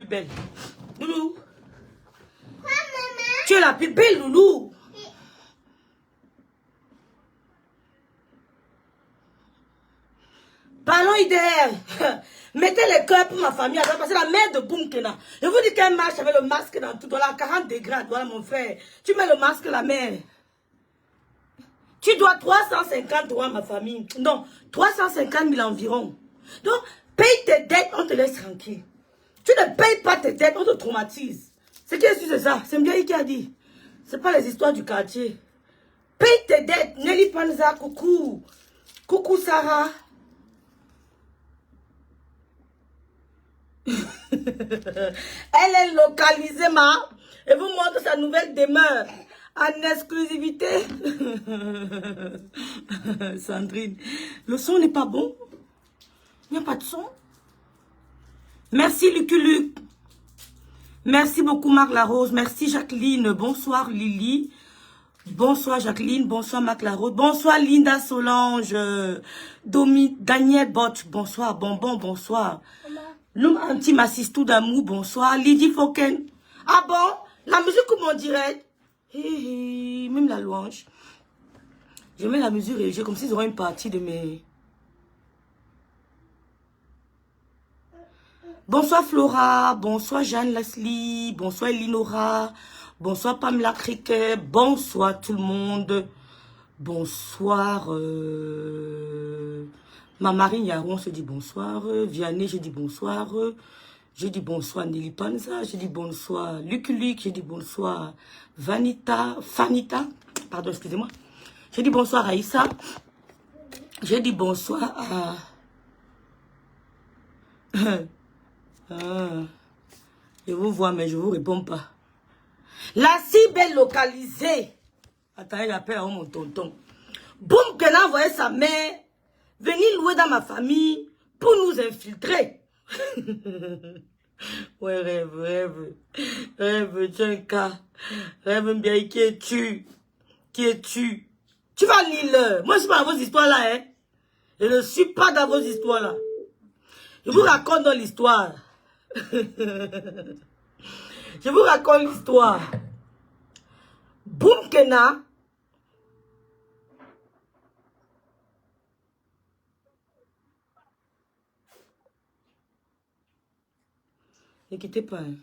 belle. Loulou. Tu es la plus belle, Loulou. Parlons idéal. Mettez les cœurs pour ma famille. Parce que la mère de Boumkena. Je vous dis qu'elle marche avec le masque dans tout. Voilà, 40 degrés. Voilà, mon frère. Tu mets le masque, la mère. Tu dois 350 euros à ma famille. Non, 350 000 environ. Donc, paye tes dettes, on te laisse tranquille. Tu ne payes pas tes dettes, on te traumatise. C'est qui est sûr, c'est ça. C'est Mbiaye qui a dit. C'est pas les histoires du quartier. Paye tes dettes. Nelly Panza, coucou. Coucou Sarah. Elle est localisée, ma. Et vous montre sa nouvelle demeure. En exclusivité. Sandrine. Le son n'est pas bon. Il n'y a pas de son. Merci Lucky Luc. Merci beaucoup Marc Larose. Merci Jacqueline. Bonsoir Lily. Bonsoir Jacqueline. Bonsoir Marc Larose. Bonsoir Linda Solange. Daniel Botch. Bonsoir. Bonbon. Bonsoir. L'homme anti m'assiste tout d'amour. Bonsoir. Lydie Foken. Ah bon? La musique comme on dirait. Même la louange. Je mets la mesure et j'ai comme s'ils auraient une partie de mes... Bonsoir Flora, bonsoir Jeanne Leslie, bonsoir Elinora, bonsoir Pamela Criquet, bonsoir tout le monde, bonsoir ma Marine Yaron se dit bonsoir, Vianney je dis bonsoir, je dis bonsoir Nelly Panza, je dis bonsoir Luc Luc, je dis bonsoir Fanita, pardon excusez-moi, je dis bonsoir Aïssa, je dis bonsoir à... je vous vois, mais je vous réponds pas. La cible est localisée. Attendez, j'appelle mon tonton. Boum, qu'elle a envoyé sa mère venir louer dans ma famille pour nous infiltrer. Ouais, rêve, tu es un cas. Rêve bien, qui es-tu? Qui es-tu? Tu vas lire. Moi, je suis pas dans vos histoires là, hein. Je ne suis pas dans vos histoires là. Je vous raconte dans l'histoire. Je vous raconte l'histoire. Boumkena. Ne quittez pas. Hein.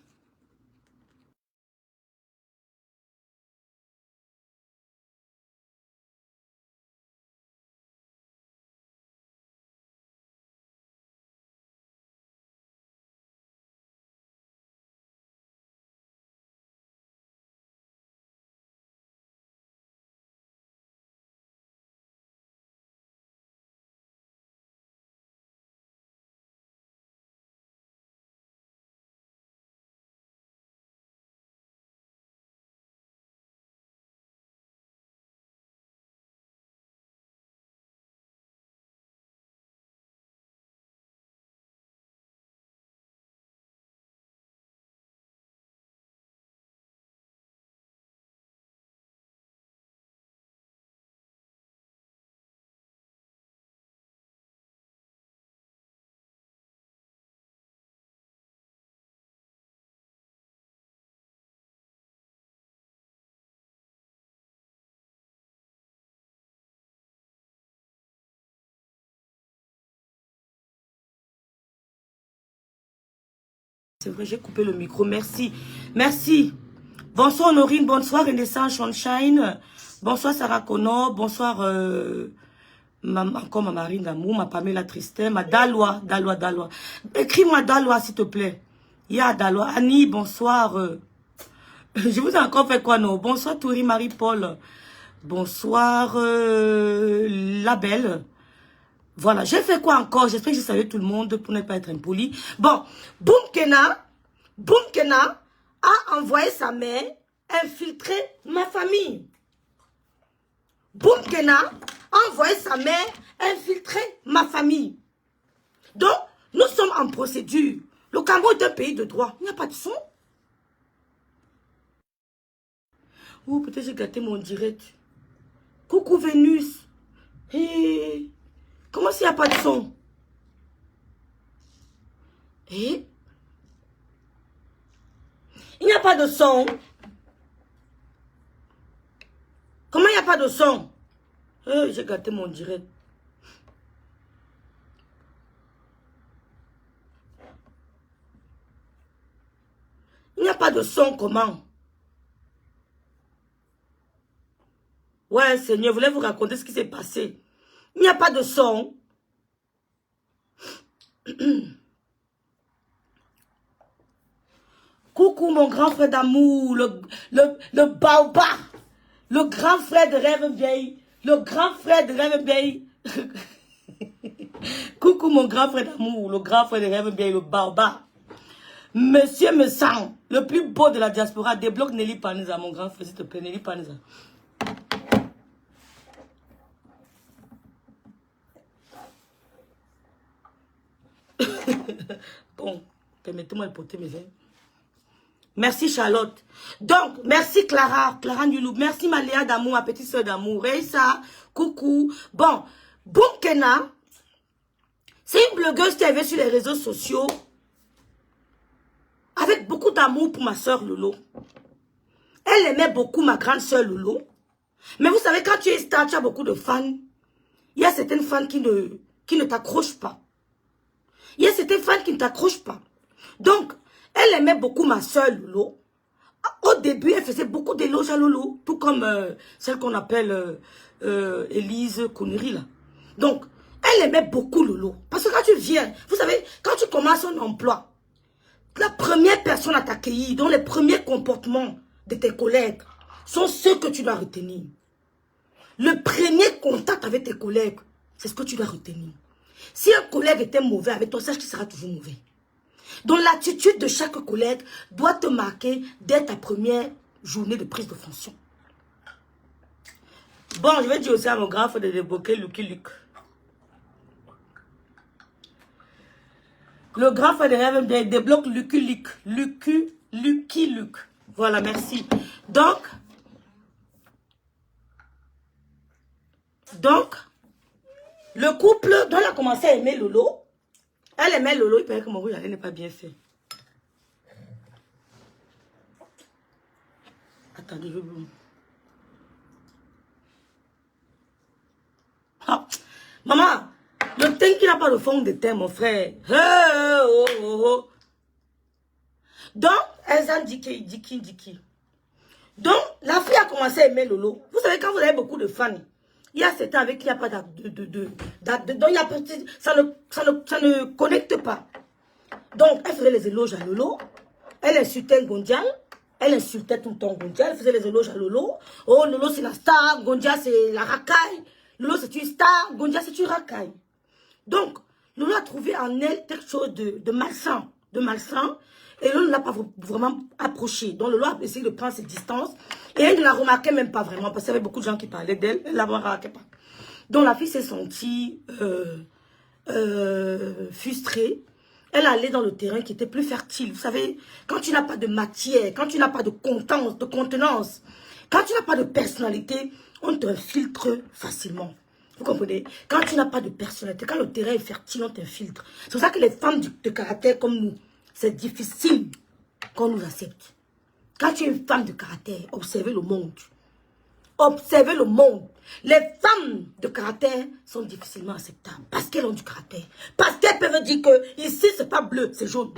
C'est vrai, j'ai coupé le micro. Merci. Merci. Bonsoir Honorine, bonsoir Renaissance Sunshine. Bonsoir Sarah Connor. Bonsoir encore ma Marine d'amour, ma Pamela Tristin, ma Dalois. Écris-moi Dalois s'il te plaît. Ya Dalois. Annie, bonsoir. Je vous ai encore fait quoi non? Bonsoir Toury Marie-Paul. Bonsoir La Belle. Voilà, j'ai fait quoi encore? J'espère que j'ai salué tout le monde pour ne pas être impoli. Bon, Boumkena a envoyé sa mère infiltrer ma famille. Boumkena a envoyé sa mère infiltrer ma famille. Donc, nous sommes en procédure. Le Cameroun est un pays de droit. Il n'y a pas de son. Ou peut-être j'ai gâté mon direct. Coucou Vénus. Hey. Comment s'il n'y a pas de son? Eh? pas de son? Comment il n'y a pas de son? J'ai gâté mon direct. Il n'y a pas de son, comment? Ouais, Seigneur, je voulais vous raconter ce qui s'est passé. Il n'y a pas de son. Coucou mon grand frère d'amour, le baobab, le grand frère de rêve vieille, le grand frère de rêve vieille. Coucou mon grand frère d'amour, le grand frère de rêve vieille, le baobab. Monsieur me sent, le plus beau de la diaspora, débloque Nelly Paneza, mon grand frère, s'il te plaît, Nelly Paneza. Bon, permettez-moi de porter mes ailes. Merci Charlotte. Donc, merci Clara, Clara Nulou. Merci Maléa d'amour, ma petite soeur d'amour. Reissa, coucou. Bon, Bunkena, c'est une blogueuse qui avait sur les réseaux sociaux avec beaucoup d'amour pour ma soeur Lolo. Elle aimait beaucoup ma grande soeur Lolo. Mais vous savez, quand tu es star, tu as beaucoup de fans. Il y a certaines fans qui ne t'accrochent pas. Il y a certaines fans qui ne t'accrochent pas. Donc, elle aimait beaucoup ma soeur Lolo. Au début, elle faisait beaucoup d'éloges à Lolo. Tout comme celle qu'on appelle Élise Connery là. Donc, elle aimait beaucoup Lolo. Parce que quand tu viens, vous savez, quand tu commences un emploi, la première personne à t'accueillir, dont les premiers comportements de tes collègues sont ceux que tu dois retenir. Le premier contact avec tes collègues, c'est ce que tu dois retenir. Si un collègue était mauvais avec toi, sache qu'il sera toujours mauvais. Donc l'attitude de chaque collègue doit te marquer dès ta première journée de prise de fonction. Bon, je vais dire aussi à mon grand frère de débloquer Lucky Luke. Le grand frère de rêve débloque Lucky Luke. Lucky Luke. Voilà, merci. Donc, le couple dont elle a commencé à aimer Lolo, elle aimait Lolo, il paraît que mon rouge n'est pas bien fait. Attendez, je veux... Ah, maman, le teint qui n'a pas de fond de teint, mon frère. Oh, oh, oh. Donc, Elsa Diki. Donc, la fille a commencé à aimer Lolo. Vous savez, quand vous avez beaucoup de fans, il y a certains avec qui il n'y a pas ça ne connecte pas. Donc, elle faisait les éloges à Lolo. Elle insultait Ngondial. Elle insultait tout le temps Ngondial. Elle faisait les éloges à Lolo. Oh, Lolo, c'est la star. Ngondial, c'est la racaille. Lolo, c'est une star. Ngondial, c'est une racaille. Donc, Lolo a trouvé en elle quelque chose de malsain. Et Lolo ne l'a pas vraiment approché. Donc, Lolo a essayé de prendre ses distances. Et elle ne la remarquait même pas vraiment. Parce qu'il y avait beaucoup de gens qui parlaient d'elle. Elle ne la remarquait pas. Donc, la fille s'est sentie frustrée. Elle allait dans le terrain qui était plus fertile. Vous savez, quand tu n'as pas de matière, quand tu n'as pas de contenance, quand tu n'as pas de personnalité, on t'infiltre facilement. Vous comprenez? Quand tu n'as pas de personnalité, quand le terrain est fertile, on t'infiltre. C'est pour ça que les femmes de caractère comme nous, c'est difficile qu'on nous accepte. Quand tu es une femme de caractère, observez le monde. Observez le monde. Les femmes de caractère sont difficilement acceptables. Parce qu'elles ont du caractère. Parce qu'elles peuvent dire que ici, c'est pas bleu, c'est jaune.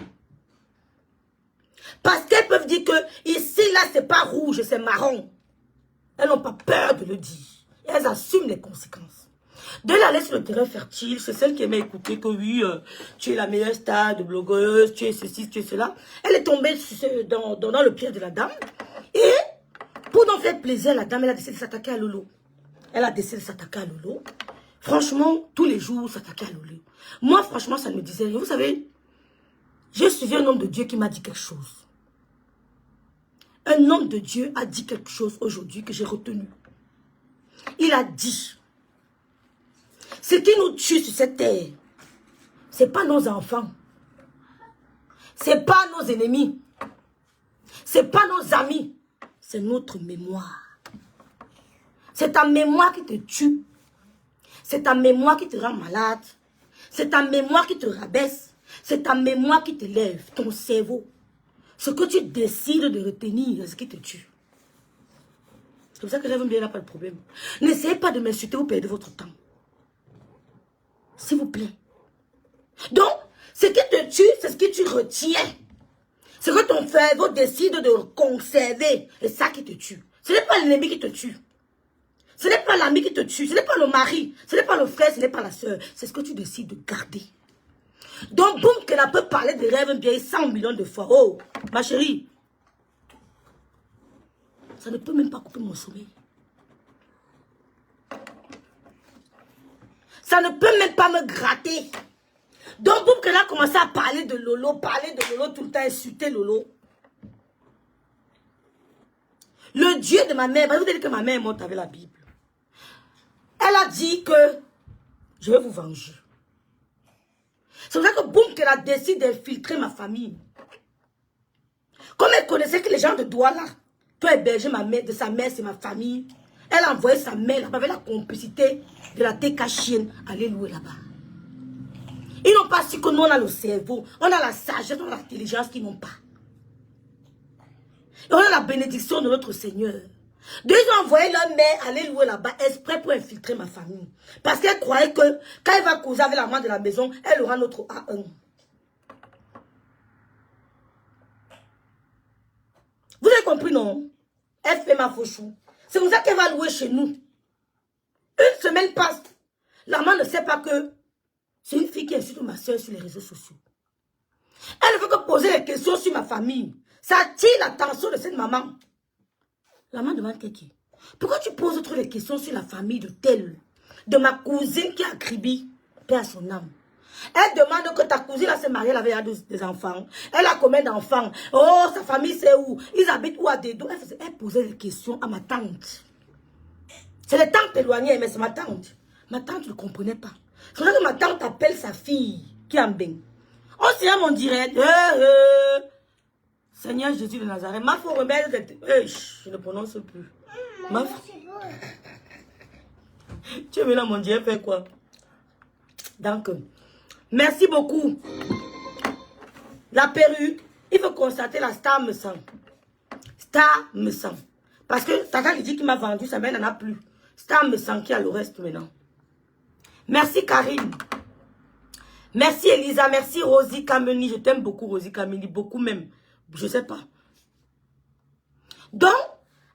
Parce qu'elles peuvent dire que ici, là, c'est pas rouge, c'est marron. Elles n'ont pas peur de le dire. Et elles assument les conséquences. De la laisser sur le terrain fertile, c'est celle qui aimait écouter que oui, tu es la meilleure star de blogueuse, tu es ceci, tu es cela. Elle est tombée dans le piège de la dame. Et pour donc faire plaisir à la dame, elle a décidé de s'attaquer à Lolo. Franchement, tous les jours, s'attaquer à Lolo. Moi, franchement, ça ne me disait rien. Vous savez, j'ai suivi un homme de Dieu qui m'a dit quelque chose. Un homme de Dieu a dit quelque chose aujourd'hui que j'ai retenu. Il a dit, ce qui nous tue sur cette terre, ce n'est pas nos enfants. Ce n'est pas nos ennemis. Ce n'est pas nos amis. C'est notre mémoire. C'est ta mémoire qui te tue. C'est ta mémoire qui te rend malade. C'est ta mémoire qui te rabaisse. C'est ta mémoire qui te lève, ton cerveau. Ce que tu décides de retenir, c'est ce qui te tue. C'est pour ça que Rêve Bien n'a pas de problème. N'essayez pas de m'insulter, vous perdez votre temps. S'il vous plaît. Donc, ce qui te tue, c'est ce que tu retiens. Ce que ton cerveau décide de conserver. C'est ça qui te tue. Ce n'est pas l'ennemi qui te tue. Ce n'est pas l'ami qui te tue. Ce n'est pas le mari. Ce n'est pas le frère. Ce n'est pas la soeur. C'est ce que tu décides de garder. Donc, boum, qu'elle peut parler de Rêve Bien 100 millions de fois. Oh, ma chérie. Ça ne peut même pas couper mon sommeil. Ça ne peut même pas me gratter. Donc, boum, qu'elle a commencé à parler de Lolo tout le temps, insulter Lolo. Le Dieu de ma mère, vous avez dit que ma mère est morte avec la Bible. Elle a dit que je vais vous venger. C'est pour ça que boum, qu'elle a décidé d'infiltrer ma famille. Comme elle connaissait que les gens de Douala peut héberger ma mère, de sa mère, c'est ma famille. Elle a envoyé sa mère là-bas avec la complicité de la TK chienne aller louer là-bas. Ils n'ont pas su que nous on a le cerveau, on a la sagesse, on a l'intelligence qu'ils n'ont pas. Et on a la bénédiction de notre Seigneur. Ils ont envoyé leur mère aller louer là-bas exprès pour infiltrer ma famille. Parce qu'elle croyait que quand elle va causer avec la main de la maison, elle aura notre A1. Vous avez compris, non? Elle fait ma fauchou. C'est pour ça qu'elle va louer chez nous. Une semaine passe. La maman ne sait pas que c'est une fille qui insulte ma soeur sur les réseaux sociaux. Elle ne veut que poser des questions sur ma famille. Ça attire l'attention de cette maman. La maman demande Kiki, pourquoi tu poses trop de questions sur la famille de telle, de ma cousine qui a Kribi, paix à son âme. Elle demande que ta cousine s'est mariée, elle avait des enfants. Elle a combien d'enfants? Oh, sa famille c'est où? Ils habitent où à Dédou? Elle posait des questions à ma tante. C'est les tantes éloignées, mais c'est ma tante. Ma tante ne comprenait pas. C'est vrai que ma tante appelle sa fille, qui est en bain. On s'y a mon direct. Seigneur Jésus de Nazareth, ma faut remettre. Je ne prononce plus. Tu es venu là, mon Dieu, faire quoi? Donc, merci beaucoup. La perruque, il faut constater la star me sent. Star me sent. Parce que Tata lui dit qu'il m'a vendu, sa mère n'en a plus. Star me sent qui a le reste maintenant. Merci Karine. Merci Elisa, merci Rosie Kameni. Je t'aime beaucoup Rosie Kameni, beaucoup même. Je sais pas. Donc,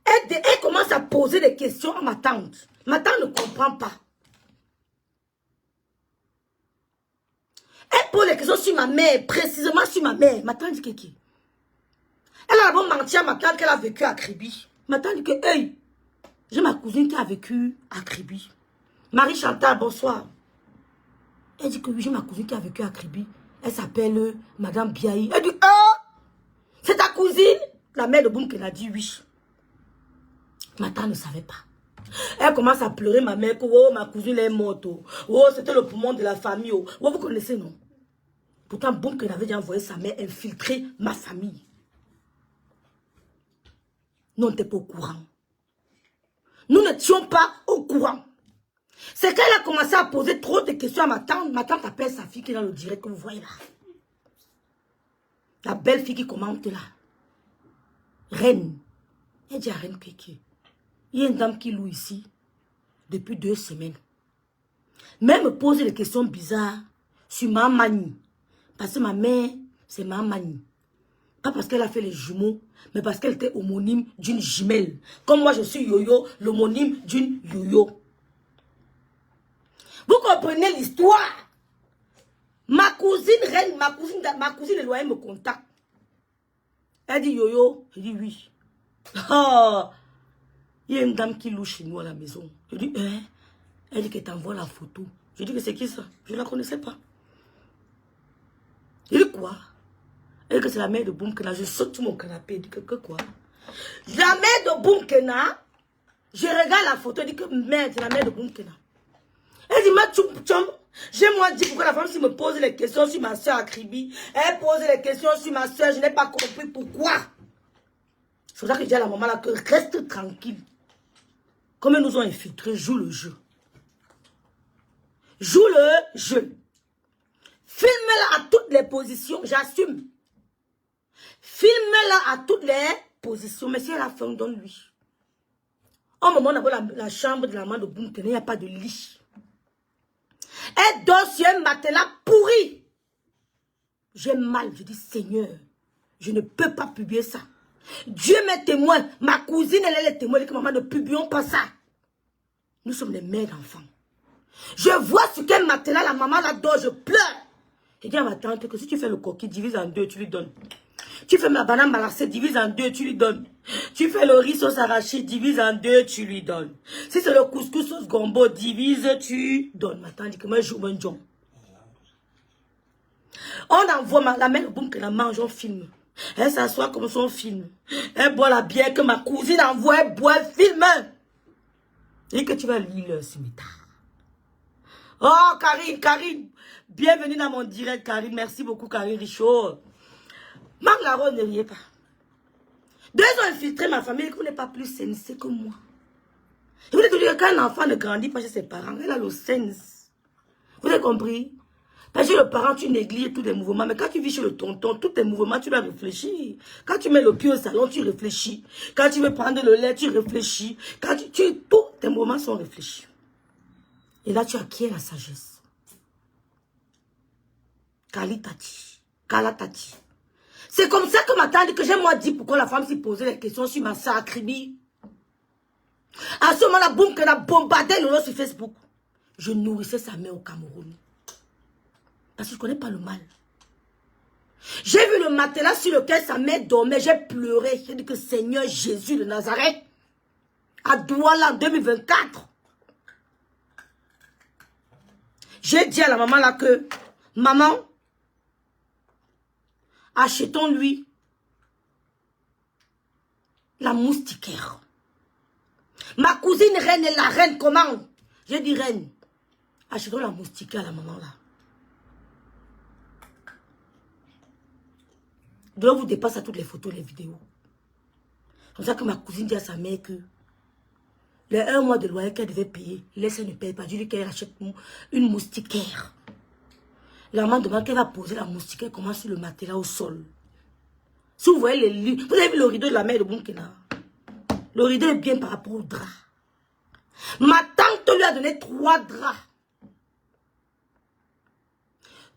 elle commence à poser des questions à ma tante. Ma tante ne comprend pas. Elle pose des questions sur ma mère, précisément sur ma mère. Ma tante dit que qui? Elle a d'abord menti à ma tante qu'elle a vécu à Kribi. Ma tante dit que, hey, j'ai ma cousine qui a vécu à Kribi. Marie Chantal, bonsoir. Elle dit que oui, j'ai ma cousine qui a vécu à Kribi. Elle s'appelle Madame Biaï. Elle dit, c'est ta cousine? La mère de Boumken a dit oui. Ma tante ne savait pas. Elle commence à pleurer, ma mère, que oh, ma cousine est morte. Oh, c'était le poumon de la famille. Oh, vous connaissez, non? Pourtant, Boumken avait déjà envoyé sa mère infiltrer ma famille. Nous n'étions pas au courant. Nous n'étions pas au courant. C'est qu'elle a commencé à poser trop de questions à ma tante. Ma tante appelle sa fille qui est dans le direct que vous voyez là. La belle fille qui commente là. Reine. Elle dit à Reine Kéké. Il y a une dame qui loue ici depuis 2 semaines. Mais elle me pose des questions bizarres sur ma manie. Parce que ma mère, c'est ma manie. Pas parce qu'elle a fait les jumeaux, mais parce qu'elle était homonyme d'une jumelle. Comme moi, je suis Yoyo, l'homonyme d'une Yoyo. Vous comprenez l'histoire? Ma cousine Reine, ma cousine éloignée me contacte. Elle dit Yoyo, je dis oui. Oh, il y a une dame qui loue chez nous à la maison. Je dis, elle dit qu'elle t'envoie la photo. Je dis que c'est qui ça? Je ne la connaissais pas. Je dis quoi? Elle dit que c'est la mère de Boumkena. Je saute sur mon canapé. Je dis que quoi? La mère de Boumkena. Je regarde la photo. Je dis que merde, c'est la mère de Boumkena. Elle dit, ma tchoum, j'ai moi dit pourquoi la femme me pose les questions sur ma soeur à Kribi. Elle pose les questions sur ma soeur. Je n'ai pas compris pourquoi. C'est pour ça que je dis à la maman là que reste tranquille. Comme ils nous ont infiltrés, joue le jeu. Joue le jeu. Filme-la à toutes les positions, j'assume. Filme-la à toutes les positions. Mais si elle a faim, donne-lui. Au moment où on a la chambre de la maman de Boum, il n'y a pas de lit. Elle dort sur un matelas pourri. J'ai mal, je dis Seigneur, je ne peux pas publier ça. Dieu m'est témoin, ma cousine elle est témoin, elle dit que maman ne publions pas ça. Nous sommes des mères d'enfants. Je vois sur quel matelas la maman la dort, je pleure. Je dis à ma tante que si tu fais le coquille, divise en deux, tu lui donnes. Tu fais la banane malassée, divise en deux, tu lui donnes. Tu fais le riz sauce arrachée, divise en deux, tu lui donnes. Si c'est le couscous sauce gombo, divise, tu donnes. Ma tante dit que moi je joue un john. On envoie la mère Boum que la mange, on filme. Elle s'assoit comme son film. Elle boit la bière que ma cousine envoie, elle boit, elle filme. Et que tu vas lire le cimetière. Oh, Karine. Bienvenue dans mon direct, Karine. Merci beaucoup, Karine Richaud. Marc Larose, ne riez pas. Deux ont infiltré ma famille, vous n'êtes pas plus sensé que moi. Je voulais te dire qu'un enfant ne grandit pas chez ses parents, elle a le sens. Vous avez compris? Parce que le parent, tu négliges tous les mouvements, mais quand tu vis chez le tonton, tous tes mouvements, tu dois réfléchir. Quand tu mets le pied au salon, tu réfléchis. Quand tu veux prendre le lait, tu réfléchis. Quand tous tes mouvements sont réfléchis. Et là, tu acquiers la sagesse. Kala Tati. C'est comme ça que ma tante dit que j'ai moi dit pourquoi la femme s'y posait les questions sur ma sœur Kribi. À ce moment-là, Boum, qu'elle a bombardé Lolo sur Facebook. Je nourrissais sa mère au Cameroun. Parce que je ne connais pas le mal. J'ai vu le matelas sur lequel sa mère dormait. J'ai pleuré. J'ai dit que Seigneur Jésus de Nazareth, à Douala en 2024. J'ai dit à la maman là que, maman, achetons-lui la moustiquaire. Ma cousine reine est la reine, comment? J'ai dit reine, achetons la moustiquaire à la maman là. De là, vous dépasse à toutes les photos, les vidéos. C'est comme ça que ma cousine dit à sa mère que les 1 mois de loyer qu'elle devait payer, laisse, elle ne paye pas. Je lui dis qu'elle achète une moustiquaire. La maman demande qu'elle va poser la moustiquaire comment sur le matelas au sol. Si vous voyez les lits, vous avez vu le rideau de la mère de Boumkena. Le rideau est bien par rapport au drap. Ma tante lui a donné 3 draps.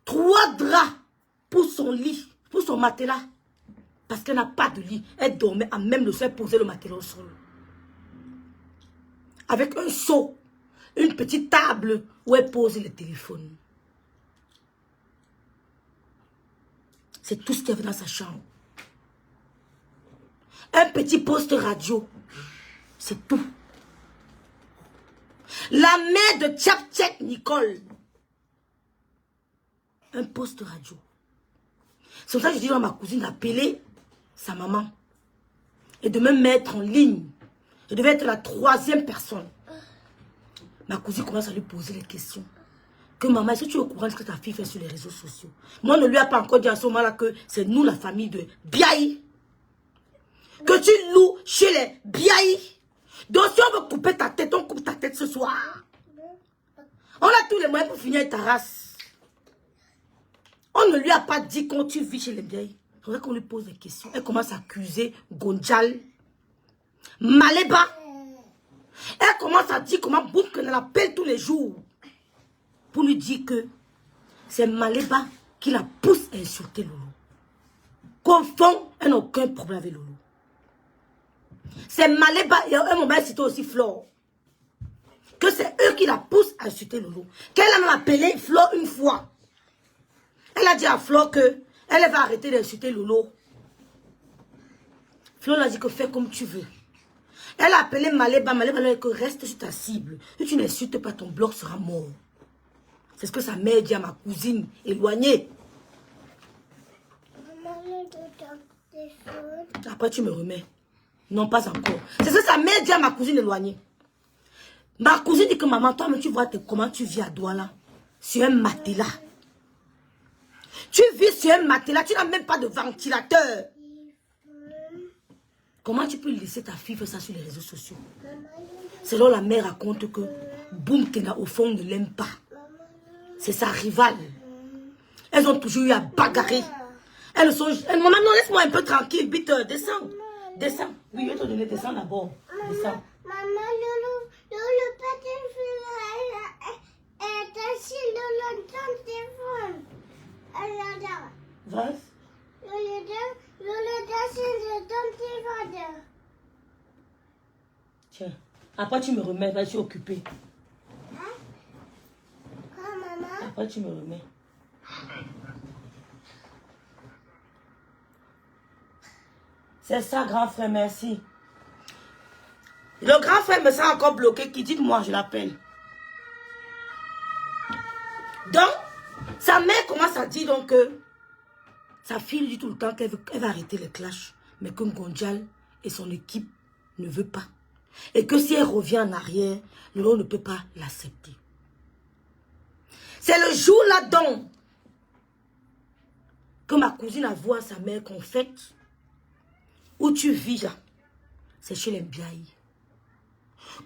3 draps pour son lit. Pour son matelas. Parce qu'elle n'a pas de lit. Elle dormait à même le sol, poser le matelas au sol. Avec un seau. Une petite table où elle pose le téléphone. C'est tout ce qu'il y avait dans sa chambre. Un petit poste radio. C'est tout. La mère de Tchap-Tchek Nicole. Un poste radio. C'est pour ça que je dis à ma cousine d'appeler sa maman. Et de me mettre en ligne. Je devais être la 3e personne. Ma cousine commence à lui poser les questions. Que maman, est-ce que tu es au courant de ce que ta fille fait sur les réseaux sociaux? Moi, on ne lui a pas encore dit à ce moment-là que c'est nous la famille de Biaï. Que tu loues chez les Biaï. Donc si on veut couper ta tête, on coupe ta tête ce soir. On a tous les moyens pour finir avec ta race. On ne lui a pas dit quand tu vis chez les Biaï. C'est vrai qu'on lui pose des questions. Elle commence à accuser Gonjal, Maleba. Elle commence à dire comment Boumkena l'appelle tous les jours. Pour lui dire que c'est Maleba qui la pousse à insulter Lolo. Qu'au fond, elle n'a aucun problème avec Lolo. C'est Maleba, il y a un moment, c'était aussi Flore. Que c'est eux qui la poussent à insulter Lolo. Qu'elle a même appelé Flore une fois. Elle a dit à Flore que elle va arrêter d'insulter Lolo. Flore a dit que fais comme tu veux. Elle a appelé Maleba. Maleba lui a dit que reste sur ta cible. Si tu n'insultes pas, ton bloc sera mort. C'est ce que sa mère dit à ma cousine éloignée. Après tu me remets. Non, pas encore. C'est ce que sa mère dit à ma cousine éloignée. Ma cousine dit que maman, toi, mais tu vois comment tu vis à Douala. Sur un matelas. Tu vis sur un matelas, tu n'as même pas de ventilateur. Comment tu peux laisser ta fille faire ça sur les réseaux sociaux? Selon la mère raconte que Boumkena au fond ne l'aime pas. C'est sa rivale. Elles ont toujours eu à bagarrer. Maman, non, laisse-moi un peu tranquille, vite, descends. Descends. Oui, je vais te donner, descends d'abord. Descends. Maman, le petit est assis dans le téléphone. Alors, Vas. le assis dans ton téléphone. Tiens. Après, tu me remets, je suis occupée. Hein? Quoi, maman? Après, tu me remets. C'est ça, grand frère, merci. Le grand frère me sent encore bloqué. Qui dit moi, je l'appelle. Donc, sa mère commence à dire donc que sa fille lui dit tout le temps qu'elle va arrêter les clashs. Mais que Ngondial et son équipe ne veut pas. Et que si elle revient en arrière, Lolo ne peut pas l'accepter. C'est le jour là-dedans que ma cousine a vu à sa mère qu'en fait, où tu vis là, c'est chez les Mbiaye.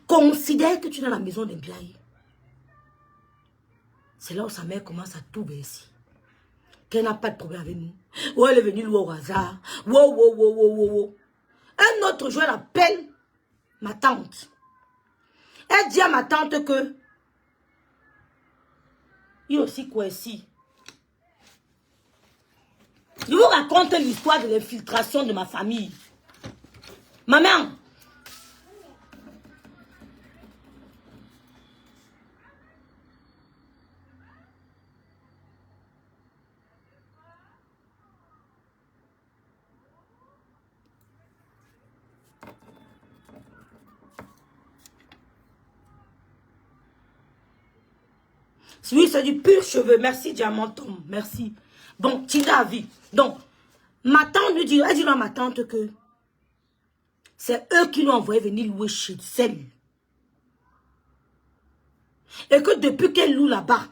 Considère que tu es dans la maison des Mbiaye. C'est là où sa mère commence à tout baisser. Qu'elle n'a pas de problème avec nous. Ou elle est venue louer au hasard. Wow. Un autre jour, elle appelle ma tante. Elle dit à ma tante que il est aussi coincé. Je vous raconte l'histoire de l'infiltration de ma famille. Maman. Oui, c'est du pur cheveu. Merci, Diamantom. Merci. Bon, Tina a vu. Donc, ma tante lui dit, elle dit à ma tante que c'est eux qui l'ont envoyé venir louer chez elle. Et que depuis qu'elle loue là-bas,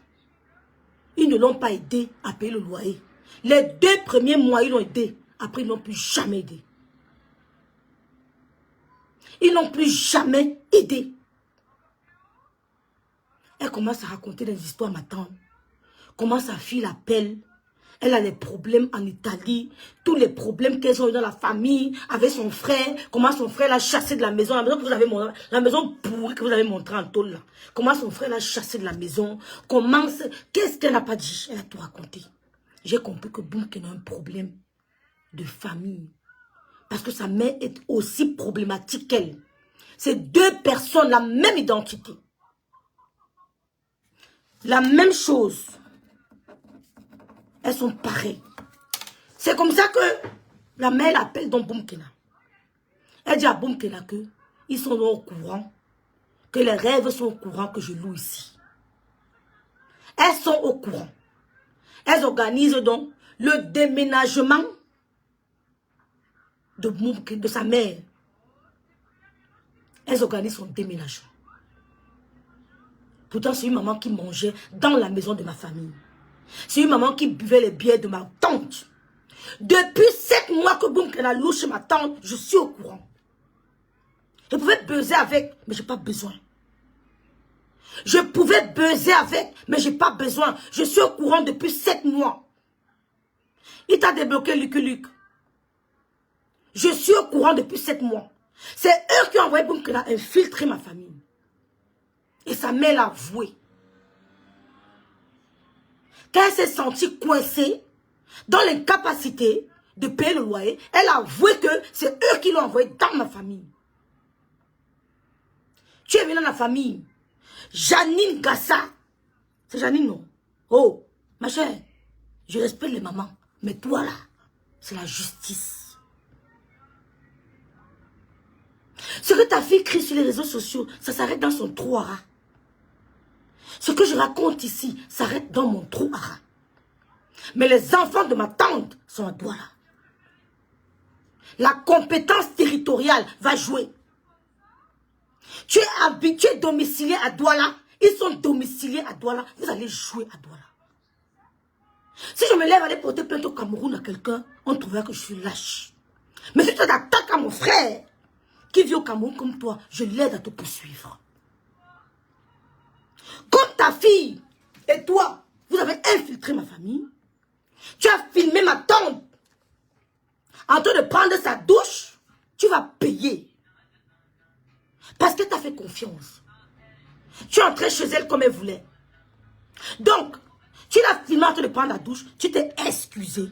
ils ne l'ont pas aidé à payer le loyer. Les 2 premiers mois, ils l'ont aidé. Après, ils n'ont plus jamais aidé. Ils n'ont plus jamais aidé. Elle commence à raconter des histoires à ma tante. Comment sa fille l'appelle. Elle a des problèmes en Italie. Tous les problèmes qu'elles ont eu dans la famille. Avec son frère. Comment son frère l'a chassé de la maison. La maison que vous avez montré. La maison pourrie que vous avez montrée en tôle là. Comment son frère l'a chassé de la maison. Comment. Qu'est-ce qu'elle n'a pas dit? Elle a tout raconté. J'ai compris que Boumken a un problème de famille. Parce que sa mère est aussi problématique qu'elle. C'est 2 personnes, la même identité. La même chose. Elles sont pareilles. C'est comme ça que la mère l'appelle dans Boumkena. Elle dit à Boumkena que ils sont au courant, que les rêves sont au courant que je loue ici. Elles sont au courant. Elles organisent donc le déménagement de sa mère. Elles organisent son déménagement. Pourtant, c'est une maman qui mangeait dans la maison de ma famille. C'est une maman qui buvait les bières de ma tante. Depuis 7 mois que Boumkena loue chez ma tante, je suis au courant. Je pouvais baiser avec, mais je n'ai pas besoin. Je pouvais baiser avec, mais je n'ai pas besoin. Je suis au courant depuis 7 mois. Il t'a débloqué Lucky Luke. Je suis au courant depuis 7 mois. C'est eux qui ont envoyé Boumkena infiltrer ma famille. Et sa mère l'a avoué. Quand elle s'est sentie coincée, dans l'incapacité de payer le loyer, elle a avoué que c'est eux qui l'ont envoyé dans ma famille. Tu es venu dans la famille. Janine Gassa. C'est Janine, non? Oh, ma chère, je respecte les mamans. Mais toi là, c'est la justice. Ce que ta fille crie sur les réseaux sociaux, ça s'arrête dans son trou à rat. Ce que je raconte ici s'arrête dans mon trou à rat. Mais les enfants de ma tante sont à Douala. La compétence territoriale va jouer. Tu es habitué, domicilié à Douala. Ils sont domiciliés à Douala. Vous allez jouer à Douala. Si je me lève à aller porter plainte au Cameroun à quelqu'un, on trouvera que je suis lâche. Mais si tu t'attaques à mon frère, qui vit au Cameroun comme toi, je l'aide à te poursuivre. Comme ta fille et toi, vous avez infiltré ma famille. Tu as filmé ma tante en train de prendre sa douche, tu vas payer. Parce que tu as fait confiance. Tu es entré chez elle comme elle voulait. Donc, tu l'as filmé en train de prendre la douche, tu t'es excusé.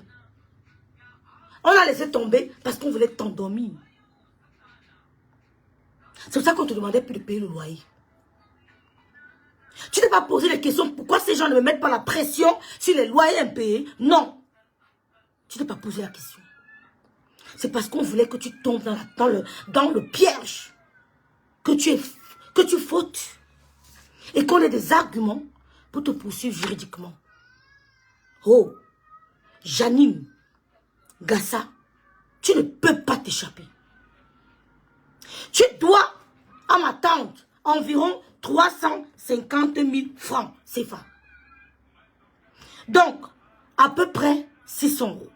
On a laissé tomber parce qu'on voulait t'endormir. C'est pour ça qu'on te demandait plus de payer le loyer. Tu t'es pas posé les questions, pourquoi ces gens ne me mettent pas la pression sur les loyers impayés? Non. Tu t'es pas posé la question. C'est parce qu'on voulait que tu tombes dans le piège. Que tu fautes. Et qu'on ait des arguments pour te poursuivre juridiquement. Oh, Janine, Gassa, tu ne peux pas t'échapper. Tu dois à ma tante environ 350 000 francs CFA. Donc, à peu près 600 euros.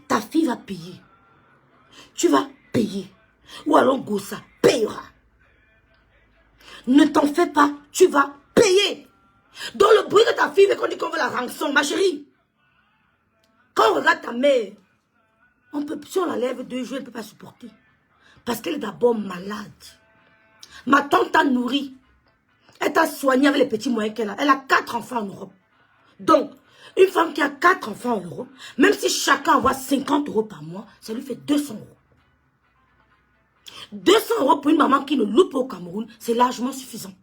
Ta fille va payer. Tu vas payer. Ou alors Gossa payera. Ne t'en fais pas, tu vas payer. Dans le bruit de ta fille, qu'on dit qu'on veut la rançon, ma chérie. Quand on regarde ta mère, si on la lève 2 jours, elle ne peut pas supporter. Parce qu'elle est d'abord malade. Ma tante t'a nourri. Elle t'a soigné avec les petits moyens qu'elle a. Elle a 4 enfants en Europe. Donc, une femme qui a 4 enfants en Europe, même si chacun envoie 50 euros par mois, ça lui fait 200 euros. 200 euros pour une maman qui ne loue pas au Cameroun, c'est largement suffisant.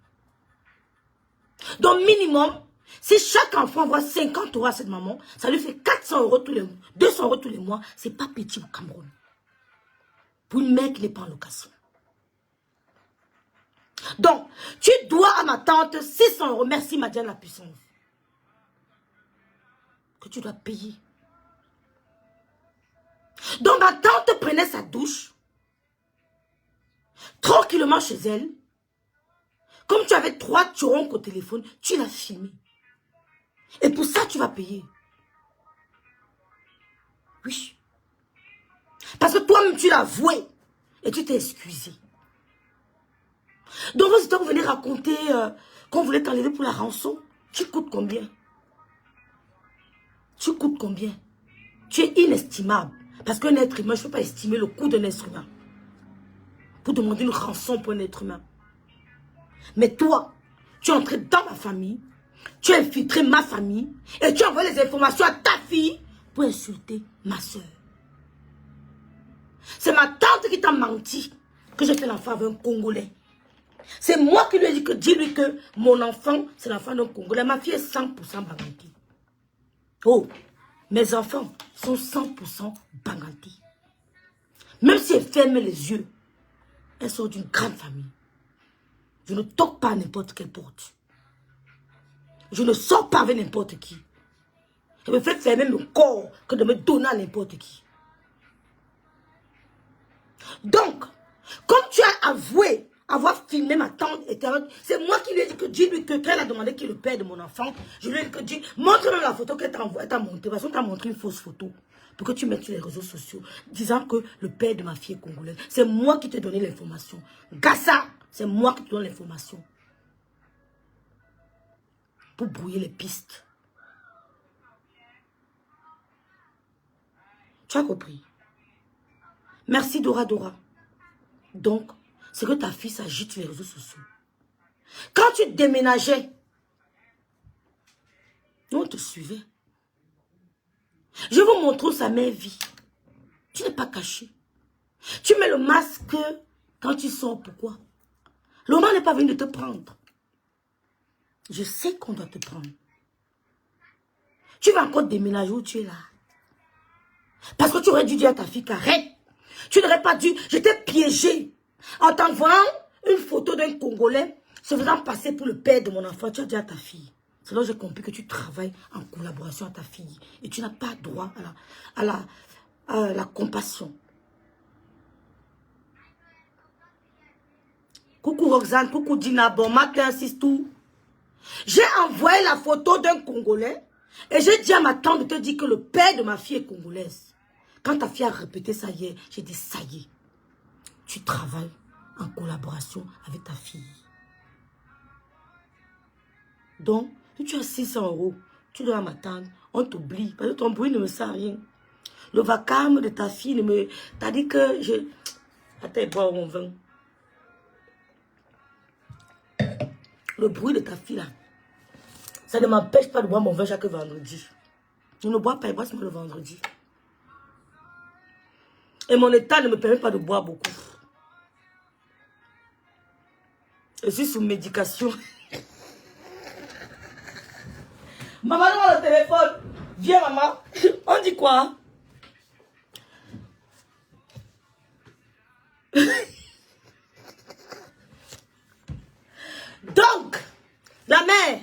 Donc, minimum, si chaque enfant envoie 50 euros à cette maman, ça lui fait 400 euros tous les mois. 200 euros tous les mois, c'est pas petit au Cameroun. Pour une mère qui n'est pas en location. Donc, tu dois à ma tante 600 euros. Merci, Madiane la puissance. Que tu dois payer. Donc, ma tante prenait sa douche. Tranquillement chez elle. Comme tu avais 3 turons au téléphone, tu l'as filmé. Et pour ça, tu vas payer. Oui. Parce que toi-même, tu l'as avoué. Et tu t'es excusé. Donc, vous venez raconter qu'on voulait t'enlever pour la rançon. Tu coûtes combien? Tu coûtes combien? Tu es inestimable. Parce qu'un être humain, je ne peux pas estimer le coût d'un être humain. Pour demander une rançon pour un être humain. Mais toi, tu es entré dans ma famille. Tu as infiltré ma famille. Et tu envoies les informations à ta fille pour insulter ma soeur. C'est ma tante qui t'a menti que j'ai fait l'enfant avec un Congolais. C'est moi qui lui ai dit que dis-lui que mon enfant, c'est l'enfant d'un Congolais. Ma fille est 100% Banganti. Oh, mes enfants sont 100% Banganti. Même si elles ferment les yeux, elles sont d'une grande famille. Je ne toque pas à n'importe quelle porte. Je ne sors pas avec n'importe qui. Je me fais fermer mon corps que de me donner à n'importe qui. Donc, comme tu as avoué avoir filmé ma tante, c'est moi qui lui ai dit que dis-lui que quand elle a demandé qui est le père de mon enfant, je lui ai dit que dis, montre-moi la photo qu'elle t'a montrée. Parce qu'on t'a montré une fausse photo pour que tu mettes sur les réseaux sociaux, disant que le père de ma fille est congolaise. C'est moi qui t'ai donné l'information. Gassa, c'est moi qui te donne l'information. Pour brouiller les pistes. Tu as compris? Merci Dora Dora. Donc, c'est que ta fille s'agite sur les réseaux sociaux. Quand tu déménageais, nous on te suivait. Je vous montre où sa mère vit. Tu n'es pas caché. Tu mets le masque quand tu sors. Pourquoi? Le moment n'est pas venu de te prendre. Je sais qu'on doit te prendre. Tu vas encore déménager où tu es là. Parce que tu aurais dû dire à ta fille qu'arrête. Tu n'aurais pas dû. Je t'ai piégé. En t'envoyant une photo d'un Congolais se faisant passer pour le père de mon enfant. Tu as dit à ta fille. C'est là que j'ai compris que tu travailles en collaboration à ta fille. Et tu n'as pas droit à la compassion. Coucou Roxane, coucou Dina, bon matin, tout. J'ai envoyé la photo d'un Congolais et j'ai dit à ma tante de te dire que le père de ma fille est congolaise. Quand ta fille a répété ça hier, j'ai dit ça y est. Tu travailles en collaboration avec ta fille. Donc, si tu as 600 euros, tu dois m'attendre, on t'oublie. Parce que ton bruit ne me sert à rien. Le vacarme de ta fille ne me... T'as dit que je... Attends, bois mon vin. Le bruit de ta fille là, ça ne m'empêche pas de boire mon vin chaque vendredi. Je ne bois pas, je bois seulement le vendredi. Et mon état ne me permet pas de boire beaucoup. Je suis sous médication. Maman, donne-moi le téléphone. Viens, maman. On dit quoi? Donc, la mère,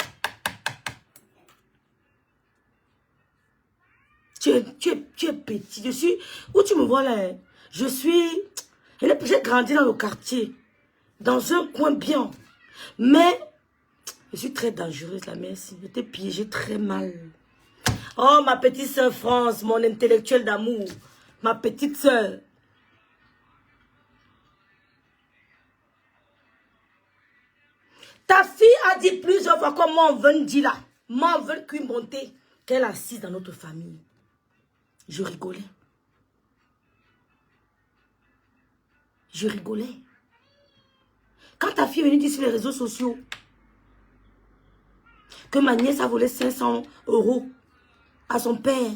tu es petit. Je suis, où tu me vois là? Je suis, j'ai grandi dans le quartier, dans un coin bien. Mais, je suis très dangereuse, la mère. Je t'ai piégée très mal. Oh, ma petite sœur France, mon intellectuel d'amour. Ma petite sœur. Ta fille a dit plusieurs fois, comme moi on veut dire là, moi on veut qu'une montée, qu'elle assise dans notre famille. Je rigolais. Je rigolais. Quand ta fille est venue dire sur les réseaux sociaux que ma nièce a volé 500 € à son père,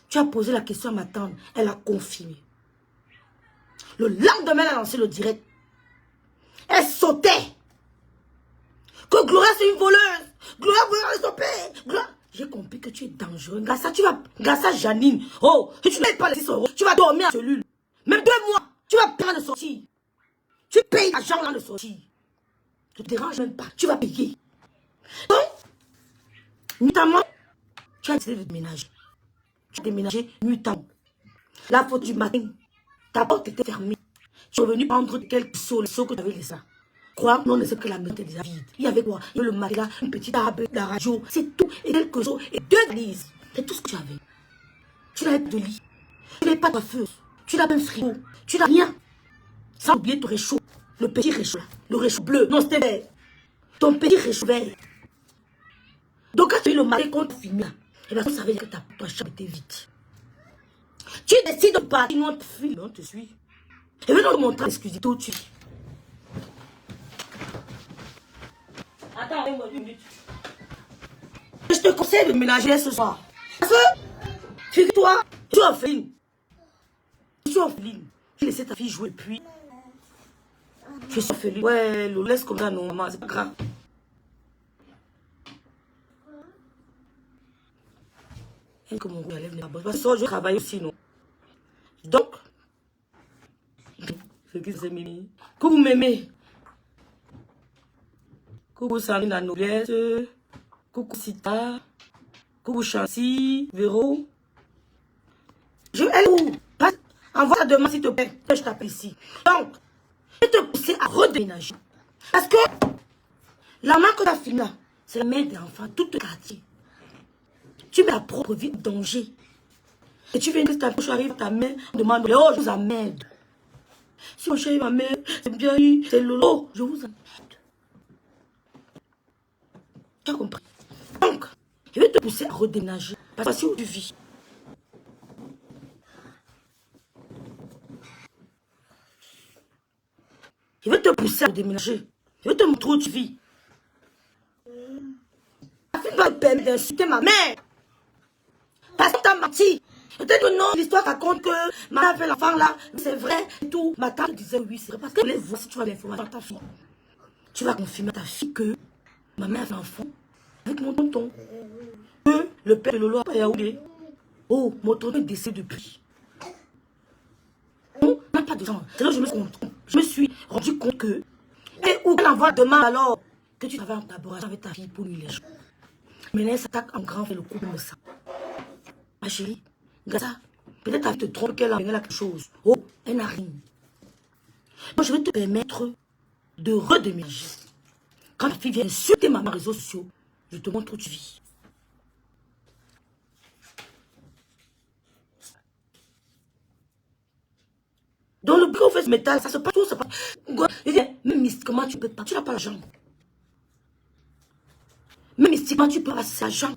tu as posé la question à ma tante, elle a confirmé. Le lendemain, elle a lancé le direct. Elle sautait. Que Gloria c'est une voleuse. Gloria voulait son père. J'ai compris que tu es dangereux. Grâce à Janine. Oh, si tu n'aimes pas les 6 €, tu vas dormir en cellule. Même 2 mois, tu vas payer de sortir. Tu payes l'argent là de sortir. Ne te dérange même pas. Tu vas payer. Donc, notamment, tu as décidé de déménager. Tu as déménagé nuitamment. La faute du matin, ta porte était fermée. Tu es venu prendre quelques seaux, les seaux que tu avais laissés là. Crois, non, on ne sait que la maison était déjà vide. Il y avait quoi? Il y avait le matelas, une petite table, la radio, c'est tout. Et quelques seaux et 2 valises. C'est tout ce que tu avais. Tu n'avais pas de lit. Tu n'avais pas de coiffeuse. Tu n'as pas un frigo. Tu n'as rien. Sans oublier ton réchaud. Le petit réchaud là. Le réchaud bleu. Non, c'était vert. Ton petit réchaud vert. Donc quand tu as eu le matin qu'on t'a filmé là, et bien on savait que ta chambre était vide. Tu décides de partir, nous on te fuit, on te suit. Et maintenant on te montre l'exclusivité où tu es. Attends, une minute. Je te conseille de ménager ce soir. Parce que, figure-toi, je suis orpheline. Je suis orpheline. Tu laissé ta fille jouer puis. Je suis orpheline. Ouais, le laisse comme ça, non, maman, c'est pas grave. Et que mon élève n'est pas bon. Parce que je travaille aussi, non. Donc, c'est qui c'est Mimi? Coucou Mémé. Coucou Sandrine la noblesse. Coucou Sita. Coucou Chancy. Véro. Elle est où? Envoie la demande s'il te plaît. Je t'appelle ici. Donc, je vais te pousser à redéménager. Parce que la main que tu as filmée là, c'est la mère des enfants, tout le quartier. Tu mets ta propre vie en danger. Et tu viens que ta poche arrive, ta mère demande, oh, je vous emmerde. Si mon chéri, ma mère, c'est bien, c'est Lolo, je vous emmerde. Tu as compris? Donc, je vais te pousser à redéménager. Parce que c'est où tu vis. Je vais te pousser à redéménager. Je vais te montrer où tu vis. Ta fille va me permettre d'insulter ma mère. Parce que t'as menti. Peut-être que non, l'histoire raconte que ma mère fait l'enfant là, c'est vrai et tout. Ma tante disait oui, c'est vrai. Parce que les voix, si tu as l'information de ta fille, tu vas confirmer à ta fille que ma mère fait l'enfant avec mon tonton. Que le père de Lolo a Yaoundé. Oh, mon tonton est décédé depuis. On n'a pas de genre. C'est là que je me suis rendu compte que. Et où elle envoie demain alors que tu travailles en collaboration avec ta fille pour lui les gens. Mais là, elle s'attaque en grand, fait le coup comme ça. Ma chérie, regarde ça. Peut-être qu'elle te trompe qu'elle a quelque chose. Oh, elle n'a rien. Moi, je vais te permettre de redéménager. Quand ta fille vient insulter ma réseaux sociaux, je te montre où tu vis. Dans le bureau, on fait ce métal, ça se passe tout, ça passe. Je dis, même mystiquement, tu peux pas, tu n'as pas l'argent. Même mystiquement, tu peux passer l'argent.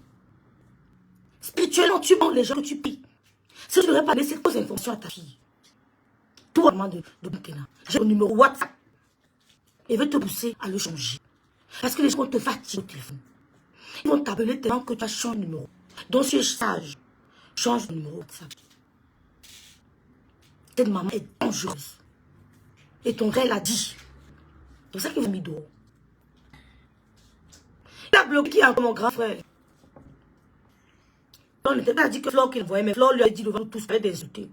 Spirituellement, tu mens les gens que tu pries. Si je n'aurais pas laissé aux informations à ta fille, tout vraiment de maintenant, j'ai le numéro WhatsApp. Et veut te pousser à le changer. Parce que les gens vont te fatiguer au téléphone. Ils vont t'appeler tellement que tu as changé de numéro. Donc si tu es sage, change de numéro WhatsApp. Cette maman est dangereuse. Et ton frère l'a dit. C'est pour ça qu'il m'a mis dehors. Il a bloqué encore mon grand frère. On n'était pas dit que Flore qu'il voyait, mais Flore lui a dit devant nous tous, fallait d'insulter.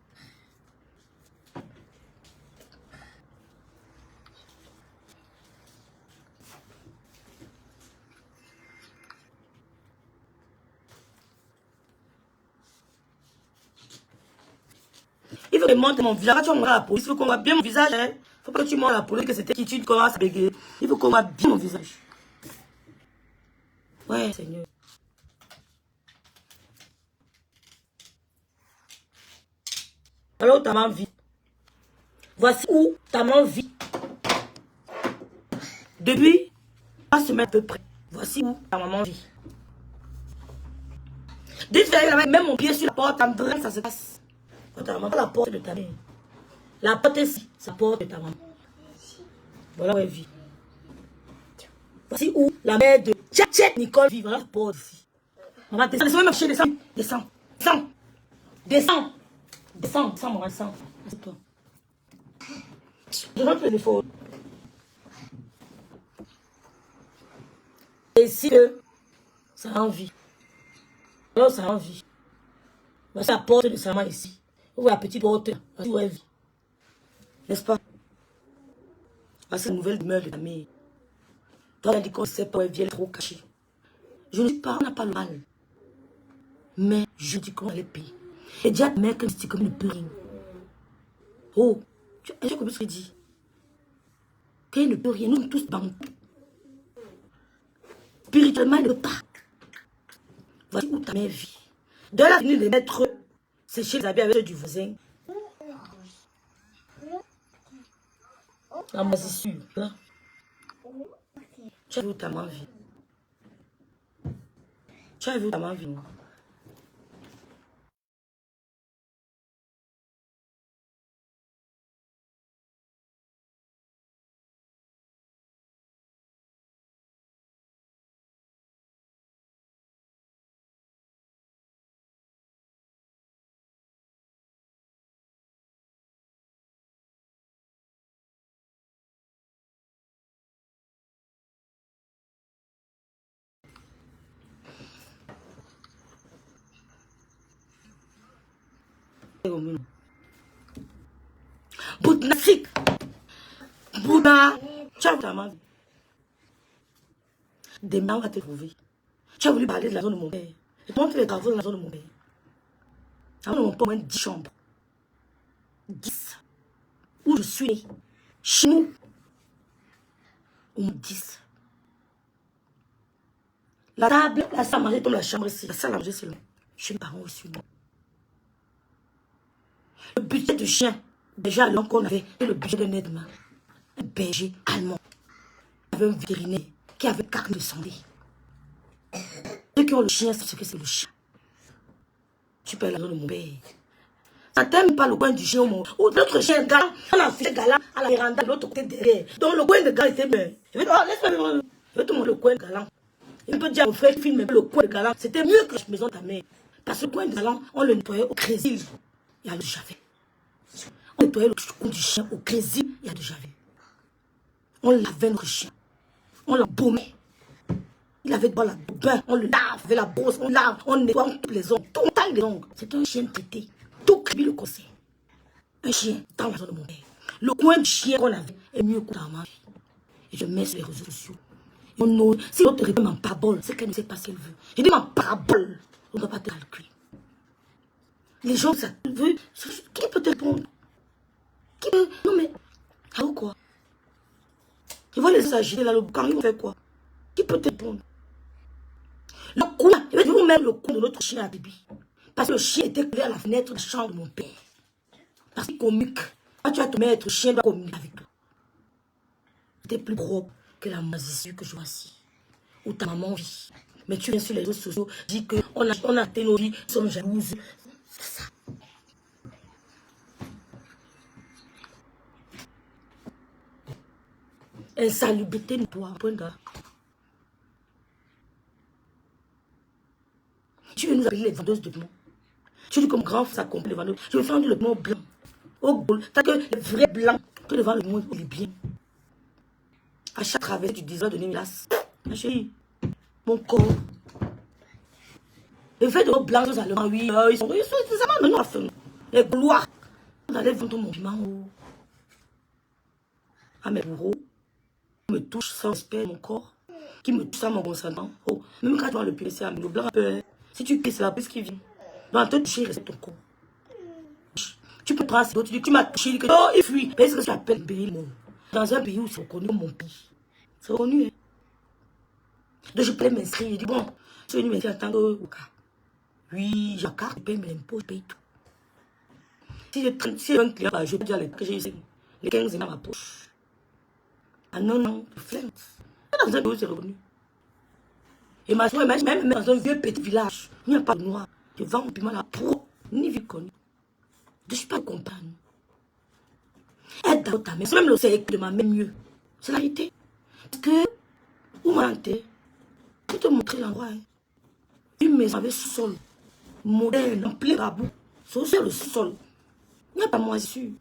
Il veut que je montre mon visage. Quand tu montres à la police, il faut qu'on voit bien mon visage. Il ne faut pas que tu montres à la police que c'était qui tu commences à bégayer. Il faut qu'on voit bien mon visage. Ouais, Seigneur. Alors, ta maman vit. Voici où ta maman vit. Depuis 3 semaines à peu près. Voici où ta maman vit. Dès que tu as même mon pied sur la porte, ça se passe. Ta maman, la porte de ta mère. La porte ici, c'est la porte de ta maman. Voilà où elle vit. Voici où la mère de Tchatchet Nicole vit. Voilà la porte ici. Maman, descends, laisse-moi marcher, descends. Descends, descends, descends. Descends, descends, maman, descends. Assieds-toi. Je rentre le téléphone. Et ici, ça a envie. Alors, ça a envie. Voici la porte de sa maman ici. Voici la petite porte. Voici où elle vit. N'est-ce pas? Voici la nouvelle demeure de ta mère. Toi, elle dit qu'on ne sait pas où elle vient, elle est trop cachée. Je ne dis pas, on n'a pas le mal. Mais je dis qu'on allait payer. Et dis à ta mère que c'est comme ne peut rien. Oh, est-ce que tu ce que dit? Qu'elle ne peut rien, nous sommes tous bancs. Spirituellement, elle ne peut pas. Voici où ta mère vit. De la venue de mettre sécher les habits avec ceux du voisin. La moisissure, là. Tu as vu où ta maman vit? Tu as vu où ta maman vit? Boudna, Boudna, tu as vu ta maman. Demain, on va te trouver. Tu as voulu parler de la zone de mon père. Et toi, tu les travaux dans la zone de mon père. La zone de mon père, au moins 10 chambres. 10. Où je suis né. Chez nous. Au moins 10. La table, la salle à manger, comme la chambre ici. La salle à manger, c'est là. Chez mes parents aussi. Le budget de chien, déjà alors qu'on avait le budget d'un aide-main. Un berger allemand. Il y avait un vétérinaire qui avait carte de santé. Ceux qui ont le chien, c'est ce que c'est le chien. Tu peux aller dans mon père. Ça t'aime pas le coin du chien ou l'autre chien galant. On a fait galant à la véranda de l'autre côté derrière. Donc le coin de galant était mieux. Je vais te montrer le coin de galant. Il peut dire à mon frère qui filme le coin de galant. C'était mieux que la maison de ta mère. Parce que le coin de galant, on le nettoyait au Crésil. Il y a le javel. On nettoyait le coin du chien au Crésil. Il y a le javel. On lavait notre chien. On l'embaumait. Il avait dans la bain. On le lave avec la brosse. On lave. On nettoie toutes les ongles. Tout taille les ongles. C'est un chien traité. Tout crédit le conseil. Un chien dans la zone de mon père. Le coin du chien qu'on avait est mieux que ta maman. Et je mets sur les réseaux sociaux. Si l'autre répond ma parabole, c'est qu'elle ne sait pas ce qu'elle veut. Je dis ma parabole, on ne va pas te calculer. Les gens, ça veut. Qui peut te répondre? Qui peut? Non mais, alors quoi? Je vois les gens agiter là, le boucan, ils vont faire quoi? Qui peut te répondre? Le coin, je vais vous mettre le coin de notre chien à Bibi. Parce que le chien était collé à la fenêtre de la chambre de mon père. Parce qu'il communique. Quand tu vas te mettre, le chien doit communiquer avec toi. C'était plus propre que la moisissure que je vois ici. Où ta maman vit. Mais tu viens sur les réseaux sociaux, dis qu'on a atteint nos vies, nous sommes jalouses. C'est ça. Insalubrité de toi, point d'heure. Tu veux nous appeler les vendeuses de piment. Tu dis comme grand fils accompli les vendeuses. Je veux vendre le piment blanc. Au boule. T'as que le vrai blanc. Que devant le monde, il est bien. À chaque travers, tu disais donner une glace. Ma chérie, mon corps. Le fait de nos blancs, les Allemands, oui, ils sont mais non, enfin, les gloires. On allait vendre mon piment à mes bourreaux, qui me touchent sans respect mon corps, qui me touchent sans mon consentement. Oh, même quand tu vas le pisser à le blanc, un peu, si tu pisses la pisse qui vient, dans te toucher, reste ton corps. Tu peux prendre ces autres, tu dis, tu m'as touché, tu dis, oh, il fuit. Mais c'est ce que tu appelles pays, mon. Dans un pays où c'est reconnu mon pays. C'est reconnu, hein. Donc je peux m'inscrire, je dis, bon, je suis venu m'inscrire en tant que oui, j'ai la carte, je paye mes impôts, je paye tout. Si j'ai un client, je peux dire que j'ai les 15 dans ma poche. Ah non, non, je flemme. Dans un pays où c'est revenu. Et ma soeur, même dans un vieux petit village, il n'y a pas de noir. Je vends mon piment là, pro, ni vie connue. Je ne suis pas compagne. Aide dans ta main. C'est même l'océan de ma main mieux. C'est la vérité. Parce que, où m'a hanté, je vais te montrer l'endroit. Hein. Une maison avec sous-sol, moderne, en plein rabou. C'est aussi le sous-sol. Il n'y a pas moisissure.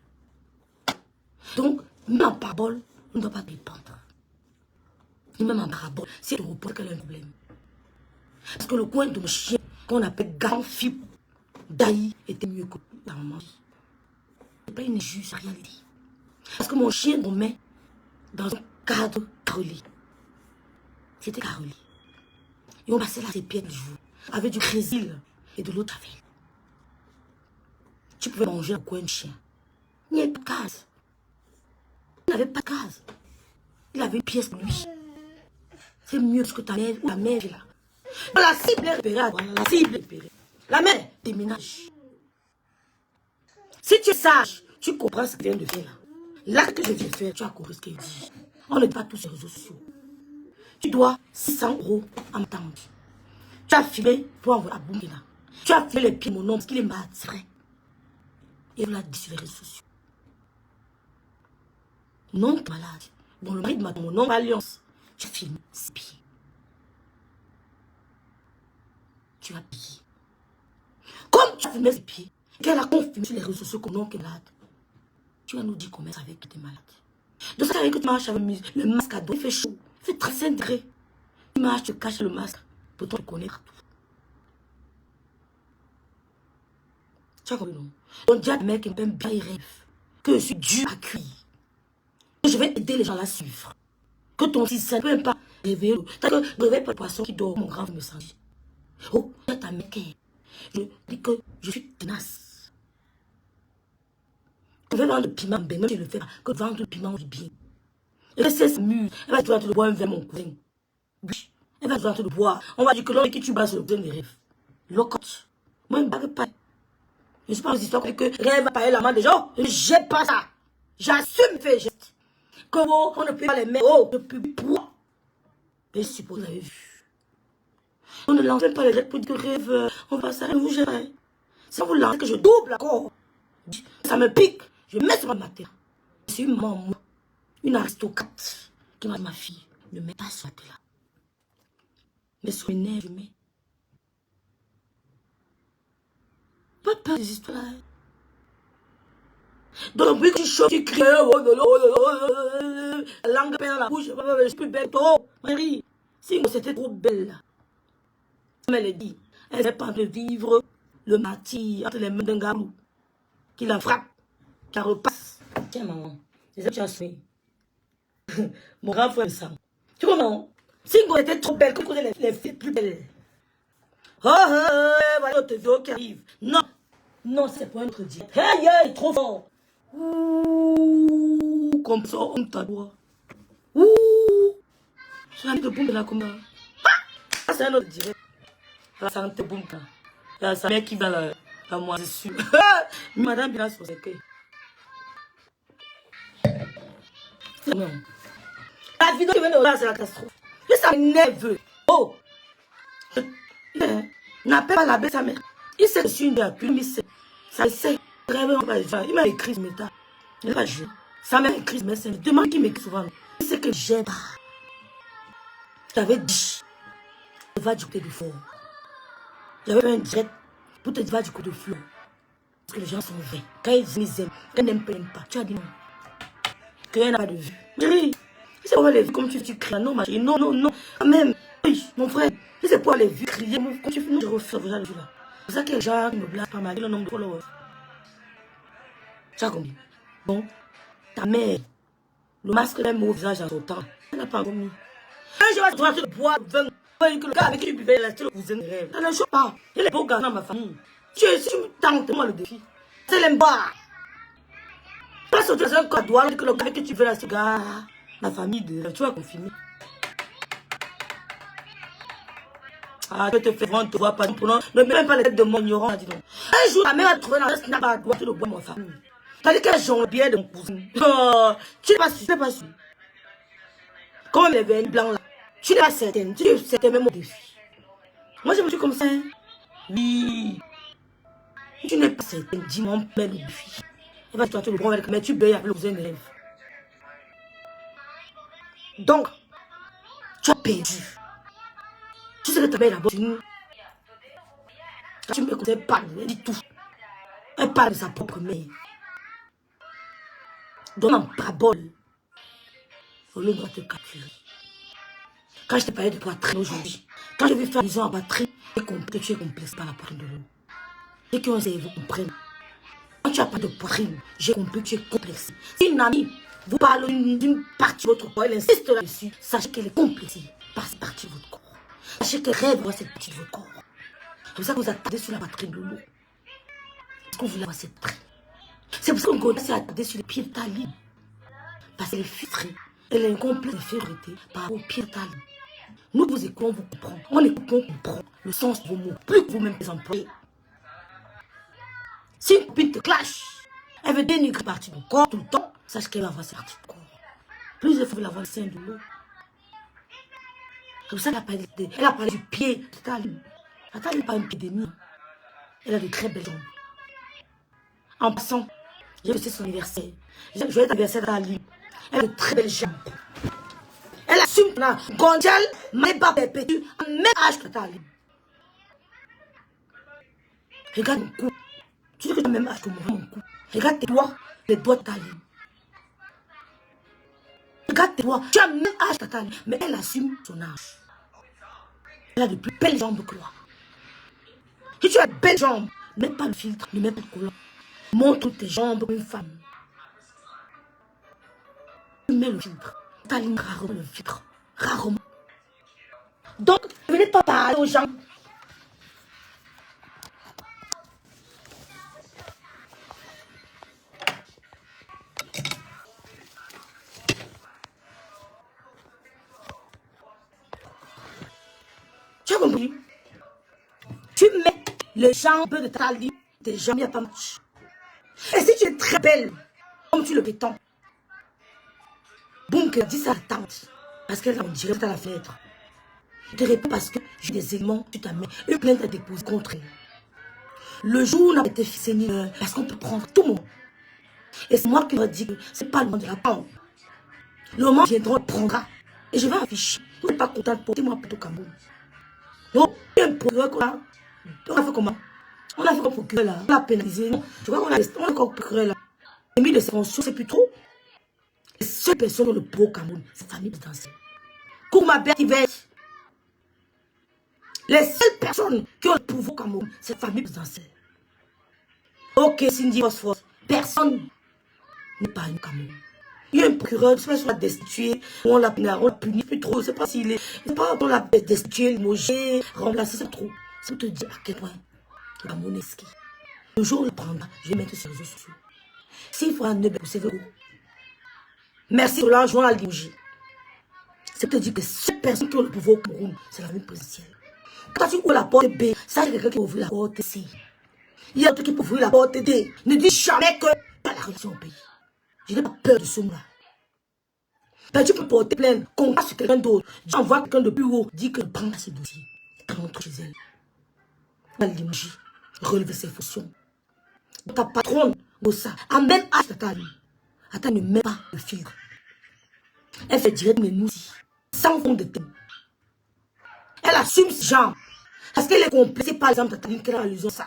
Donc, même en parabole, on ne doit pas dépendre. Et même en parabole, c'est le repos qu'elle a un problème. Parce que le coin de mon chien, qu'on appelle grand fibre, d'Aïe, était mieux que la maman. Ce n'est pas une injuste réalité. Parce que mon chien me met dans un cadre carrelé. C'était carrelé. Et on passait là ses pieds du jour, avec du crésil et de l'eau de javel. Tu pouvais manger un coin de chien. Il n'y avait pas de case. Il n'avait pas de case. Il avait une pièce pour lui. C'est mieux que ta mère ou la mère est là. La cible est repérée, la cible est repérée. La mère déménage. Si tu es sage, tu comprends ce que je viens de faire là. Là que je viens de faire, tu as compris ce qu'il dit. On n'est pas tous sur les réseaux sociaux. Tu dois 600 € en temps. Tu as filé pour envoyer à Boumina. Tu as filé les pieds mon homme parce qu'il est malade, c'est vrai. Et on l'a dit sur les réseaux sociaux. Non, tu es malade. Bon, le mari de mon homme, alliance. Tu as filmé ses pieds. Tu as payé. Comme tu as filmé ses pieds, qu'elle a confirmé sur les réseaux sociaux que non, qu'elle est malade. Tu vas nous dire comment ça avec que tu es malade. Donc ça veut dire que tu marches avec le masque à dos, il fait chaud, il fait 35 degrés. Tu marches, tu caches le masque pour te connaître tout. Tu as compris, non? Donc dis à mec qui m'aime bien, il rêve que je suis dur à cuire. Que je vais aider les gens à la suivre. Que ton fils ne peut pas réveiller. T'as que je réveille pas le poisson qui dort, mon grand me sent. Oh, ta mec, je dis que je suis tenace. Je vais vendre le piment, ben moi je le fais pas. Que vendre le piment du bien. Et que c'est mûr. Elle va te le boire un verre, mon cousin. Oui. Elle va te le boire. On va dire que l'homme qui tu bats sur le cousin des rêves. Locote. Moi, je ne bague pas. Je ne suis pas aux histoires que rêve va payer la main des gens. Je ne jette pas ça. J'assume faire geste. Que oh, on ne peut pas les mettre. Oh, de public poids. Et je suppose que vous avez vu. On ne lance pas les rêves pour dire que rêve, on va s'arrêter, vous gérez. Si vous lancez que je double l'accord, ça me pique. Je mets sur ma terre. Je suis maman, une aristocrate qui m'a dit ma fille, ne mets pas sur la terre. Mais sur les nerfs, je mets. Pas peur des histoires. Donc, depuis que tu chauffes, tu cries, la langue perd dans la bouche, je suis plus belle. Oh, Marie, si c'était trop belle. Comme elle dit, elle n'est pas en train de vivre le martyr entre les mains d'un garou qui la frappe, qui la repasse. Tiens, maman, c'est ça que tu as fait. Mon grand frère me sent. Tu comprends? Si elle était trop belle, comme les filles plus belles. Oh, voilà notre vidéo qui arrive. Non, non, c'est pas un crédit. Hey, hey, trop fort. Ouh, comme ça, on t'adore. Ouh, c'est un de boum là, comme ça. Ah, c'est un autre direct. La santé boum là. Il y a sa mère qui va la moisissure. Madame Bila sur ses queues. Non. La vidéo qui vient de voir, c'est la catastrophe. Mais ça m'énerve. Oh, n'appelle pas la bête sa mère. Il sait que je suis une de la plume, il sait. Ça le sait. Il m'a écrit ce métal. Il n'a pas joué. Sa mère écrit, mais c'est demande qui m'écrit souvent. C'est que j'aime pas. J'avais dit, va du côté de fort. J'avais fait un direct pour te dire, va du côté de flot. Parce que les gens sont vrais. Quand ils aiment, quand ils n'aiment pas, tu as dit non. Qu'il n'a pas de vue. Chérie, c'est pour les vues comme tu cries. Non, ma chérie, non, non, non. Quand même, oui, mon frère, c'est pour les vues crier. Comme tu fais, je refais déjà le vue là. C'est ça que les gens me blaguent pas mal. Le nombre de followers. Tu as combien? Bon, ta mère, le masque d'un mot visage en sautant. Elle n'a pas encore mis. Un jour, tu vas te boire 20. Que le gars avec qui tu buvais là, c'est le cousin de rêve. Ça ne joue pas. Il est beau gars dans ma famille. Si tu me tentes, moi le défi. C'est l'embarras. Pas sortir dans un code douane que le gars avec qui tu veux là, c'est gars. La famille de rêve. Tu vas confirmer. Ah, je te fais vraiment, te vois pas. Ne mets même pas les têtes de mon ignorant. Dis donc. Un jour, ta mère va trouver dans un snap à droite le bois de ma famille. T'as dit qu'elle jongle bien de mon cousin. Oh, tu n'es pas sûr, tu n'es pas sûr. Comme les veines blancs là. Tu n'es pas certaine. Tu es certaine même au défi. Moi, je me suis comme ça. Hein? Oui. Tu n'es pas certaine. Dis-moi, on met le défi. Elle va te tenter le bon avec mais tu payes avec le cousin de rêve. Donc, tu as perdu. Tu sais que ta mère là-bas, tu me écoutes, elle parle, elle dit tout. Elle parle de sa propre mère. Donne en parabole. Au lieu de te calculer. Quand je t'ai parlé de poitrine aujourd'hui, quand je vais faire disons en batterie, j'ai compris que tu es complexe par la poitrine de l'eau. Ceux qui ont essayé, vous comprenez. Quand tu n'as pas de poitrine, j'ai compris que tu es complexe. Si une amie vous parle d'une partie de votre corps, elle insiste là-dessus, sachez qu'elle est complexée par cette partie de votre corps. Sachez qu'elle rêve voir cette partie de votre corps. C'est pour ça que vous attendez sur la poitrine de l'eau. Parce qu'on voulait avoir cette traîne. C'est pour ça qu'on s'est attardé sur les pieds de ta ligne. Parce qu'elle est filtrée. Elle est incomplète d'infériorité par rapport aux pieds de ta ligne. Nous vous écoutons, vous comprenons. On écoute, on comprend le sens de vos mots. Plus que vous-même les employez. Si une copine te clash, elle veut dénigrer partie du corps tout le temps, sache qu'elle va avoir cette partie du corps. Plus elle veut avoir le sein de l'eau. C'est pour ça qu'elle a parlé du pied de ta ligne. La taille n'est pas un pied d'ennemi. Elle a de très belles jambes. En passant, j'ai fêté son anniversaire. J'ai joué l'anniversaire de ta ligne. Elle a de très belles jambes. Elle assume que Gondjal n'est pas perpétue à même âge que ta ligne. Regarde mon cou. Tu dis que tu as le même âge que mon cou. Regarde tes doigts, les doigts de ta ligne. Regarde tes doigts, tu as le même âge que ta ligne. Mais elle assume son âge. Elle a de plus belles jambes que toi. Si tu as de belles jambes, ne mets pas le filtre, ne mets pas le collant. Montre tes jambes comme une femme. Tu mets le filtre. Ta ligne rarement le filtre. Rarement. Donc, ne venez pas parler aux gens. Tu as compris? Tu mets les jambes de ta ligne, tes jambes, il n'y a pas match. Et si tu es très belle, comme tu le prétends, boum, qu'elle dit ça à ta tante, parce qu'elle en dirait à la fenêtre. Je te réponds parce que j'ai des éléments, tu t'amènes, une plainte à déposer contre elle. Le jour où on a été fixé, parce qu'on peut prendre tout le monde. Et c'est moi qui leur dis que ce n'est pas le moment de la prendre. Le moment viendra, on prendra. Et je vais afficher. Vous n'êtes pas content de porter moi plutôt Cameroun. Donc, un procureur qu'on a. On a fait comment? On a fait comme procureur là. On l'a pénalisé. Non, tu vois qu'on a comme procureur là. Les mis de ses fonctions, c'est plus trop. Les seules personnes dans le pro Cameroun, c'est la famille présidentielle. Kourma Bertivet. Les seules personnes qui ont le pouvoir au Cameroun, c'est la famille présidentielle. Ok, Cindy Phosphore. Personne n'est pas au Cameroun. Il y a un procureur, je ne sais pas si on l'a destitué, on l'a puni, plus trop, je ne sais pas s'il est, je ne sais pas, on l'a destitué, limogé, remplacé, c'est trop. Ça te dit à quel point le Cameroun est ski. Le jour où il prendra, je vais mettre sur les réseaux sociaux. S'il faut un neuf, c'est vrai. Merci Solange, on l'a limogé. Ça te dit que les seules personnes qui ont le pouvoir au Cameroun, c'est la même présidentielle. Quand tu ouvres la porte B, ça c'est quelqu'un qui ouvre la porte C. Il y a d'autres qui peuvent ouvrir la porte D. Ne dis jamais que tu as la relation au pays. Je n'ai pas peur de ce mot-là. Ben, tu peux porter plainte, compte sur quelqu'un d'autre. J'envoie quelqu'un de plus haut, dis que prends ses dossiers. Rentre chez elle. La limogie, relever ses fonctions. Ta patronne, Gossa, amène à ta ligne. Attends, ne mets pas le filtre. Elle fait direct mes nous sans fond de thème. Elle assume ce genre. Parce qu'elle est complexée par exemple Tataline qu'elle a allusion ça.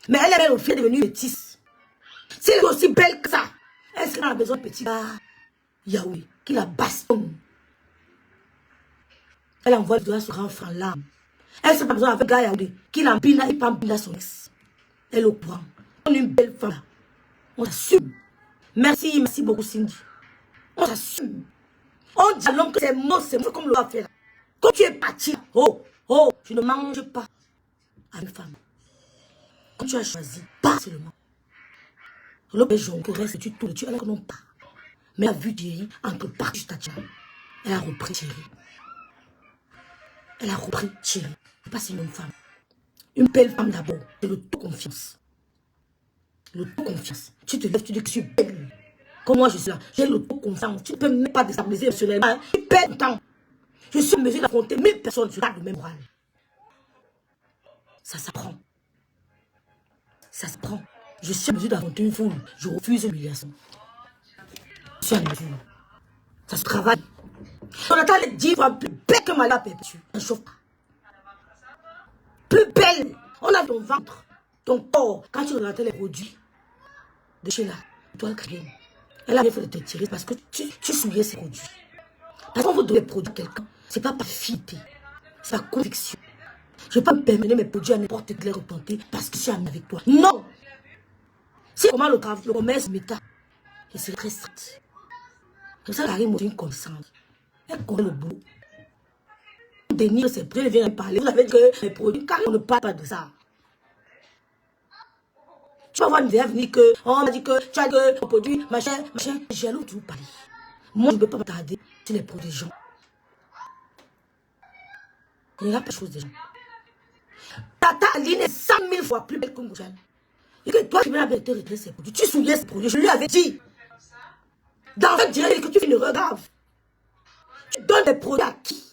Mais elle est belle au fait devenue métisse. Si elle est aussi belle que ça, elle serait dans la maison de petit gars Yahweh qui la bastonne. Elle envoie le doigt sur un franc l'âme. Elle serait pas besoin avec gars Yahweh qui l'empile et pas son ex. Elle est au courant. On est une belle femme. On s'assume. Merci, merci beaucoup Cindy. On s'assume. On dit à l'homme que c'est mort comme le a fait là. Quand tu es parti, oh, tu ne manges pas avec femme. Quand tu as choisi, pas seulement. L'homme est jaune, que reste, tu tournes, tu as non pas. Mais elle a vu Thierry entre partout sur ta tête. Elle a repris Thierry. Elle a repris Thierry. Pas c'est une femme. Une belle femme d'abord, c'est l'autoconfiance. L'autoconfiance. Tu te lèves, tu dis que je suis belle. Comme moi je suis là, j'ai l'autoconfiance. Tu ne peux même pas déstabiliser émotionnellement. Tu perds ton temps. Je suis en mesure d'affronter 1000 personnes sur le même moral. Ça s'apprend. Ça se prend. Je suis en mesure d'affronter une foule. Je refuse l'humiliation. Je suis en mesure. Ça se travaille. On attend les 10 fois plus belle que ma lape. Tu ne chauffes pas. Plus belle. On a ton ventre, ton corps. Quand tu regardes les produits de chez là, toi, Karine, elle a bien fait de te tirer parce que tu souillais ces produits. Parce qu'on veut donner des produits à quelqu'un. Ce n'est pas par fierté. C'est par conviction. Je ne vais pas me permettre mes produits à n'importe quel repenti parce que je suis amie avec toi. Non! C'est comment le commerce méta. Et c'est très strict. Comme ça, Karine m'a une connaissance. Elle connaît le boulot. Dénire ses produits, elle vient parler. Vous avez dit que les produits, car on ne parle pas de ça. Tu vas voir une idée venir que, on m'a dit que tu as que le produit, machin. J'ai l'autre vous parler. Moi, je ne peux pas m'attarder sur les produits des gens. Il n'y a pas de chose des gens. Tata Aline est 100 000 fois plus belle que Ngoujane. Et que toi, tu viens avec te retirer ses produits. Tu souillais ses produits. Je lui avais dit. Dans un direct que tu fais une regard. Tu donnes des produits à qui?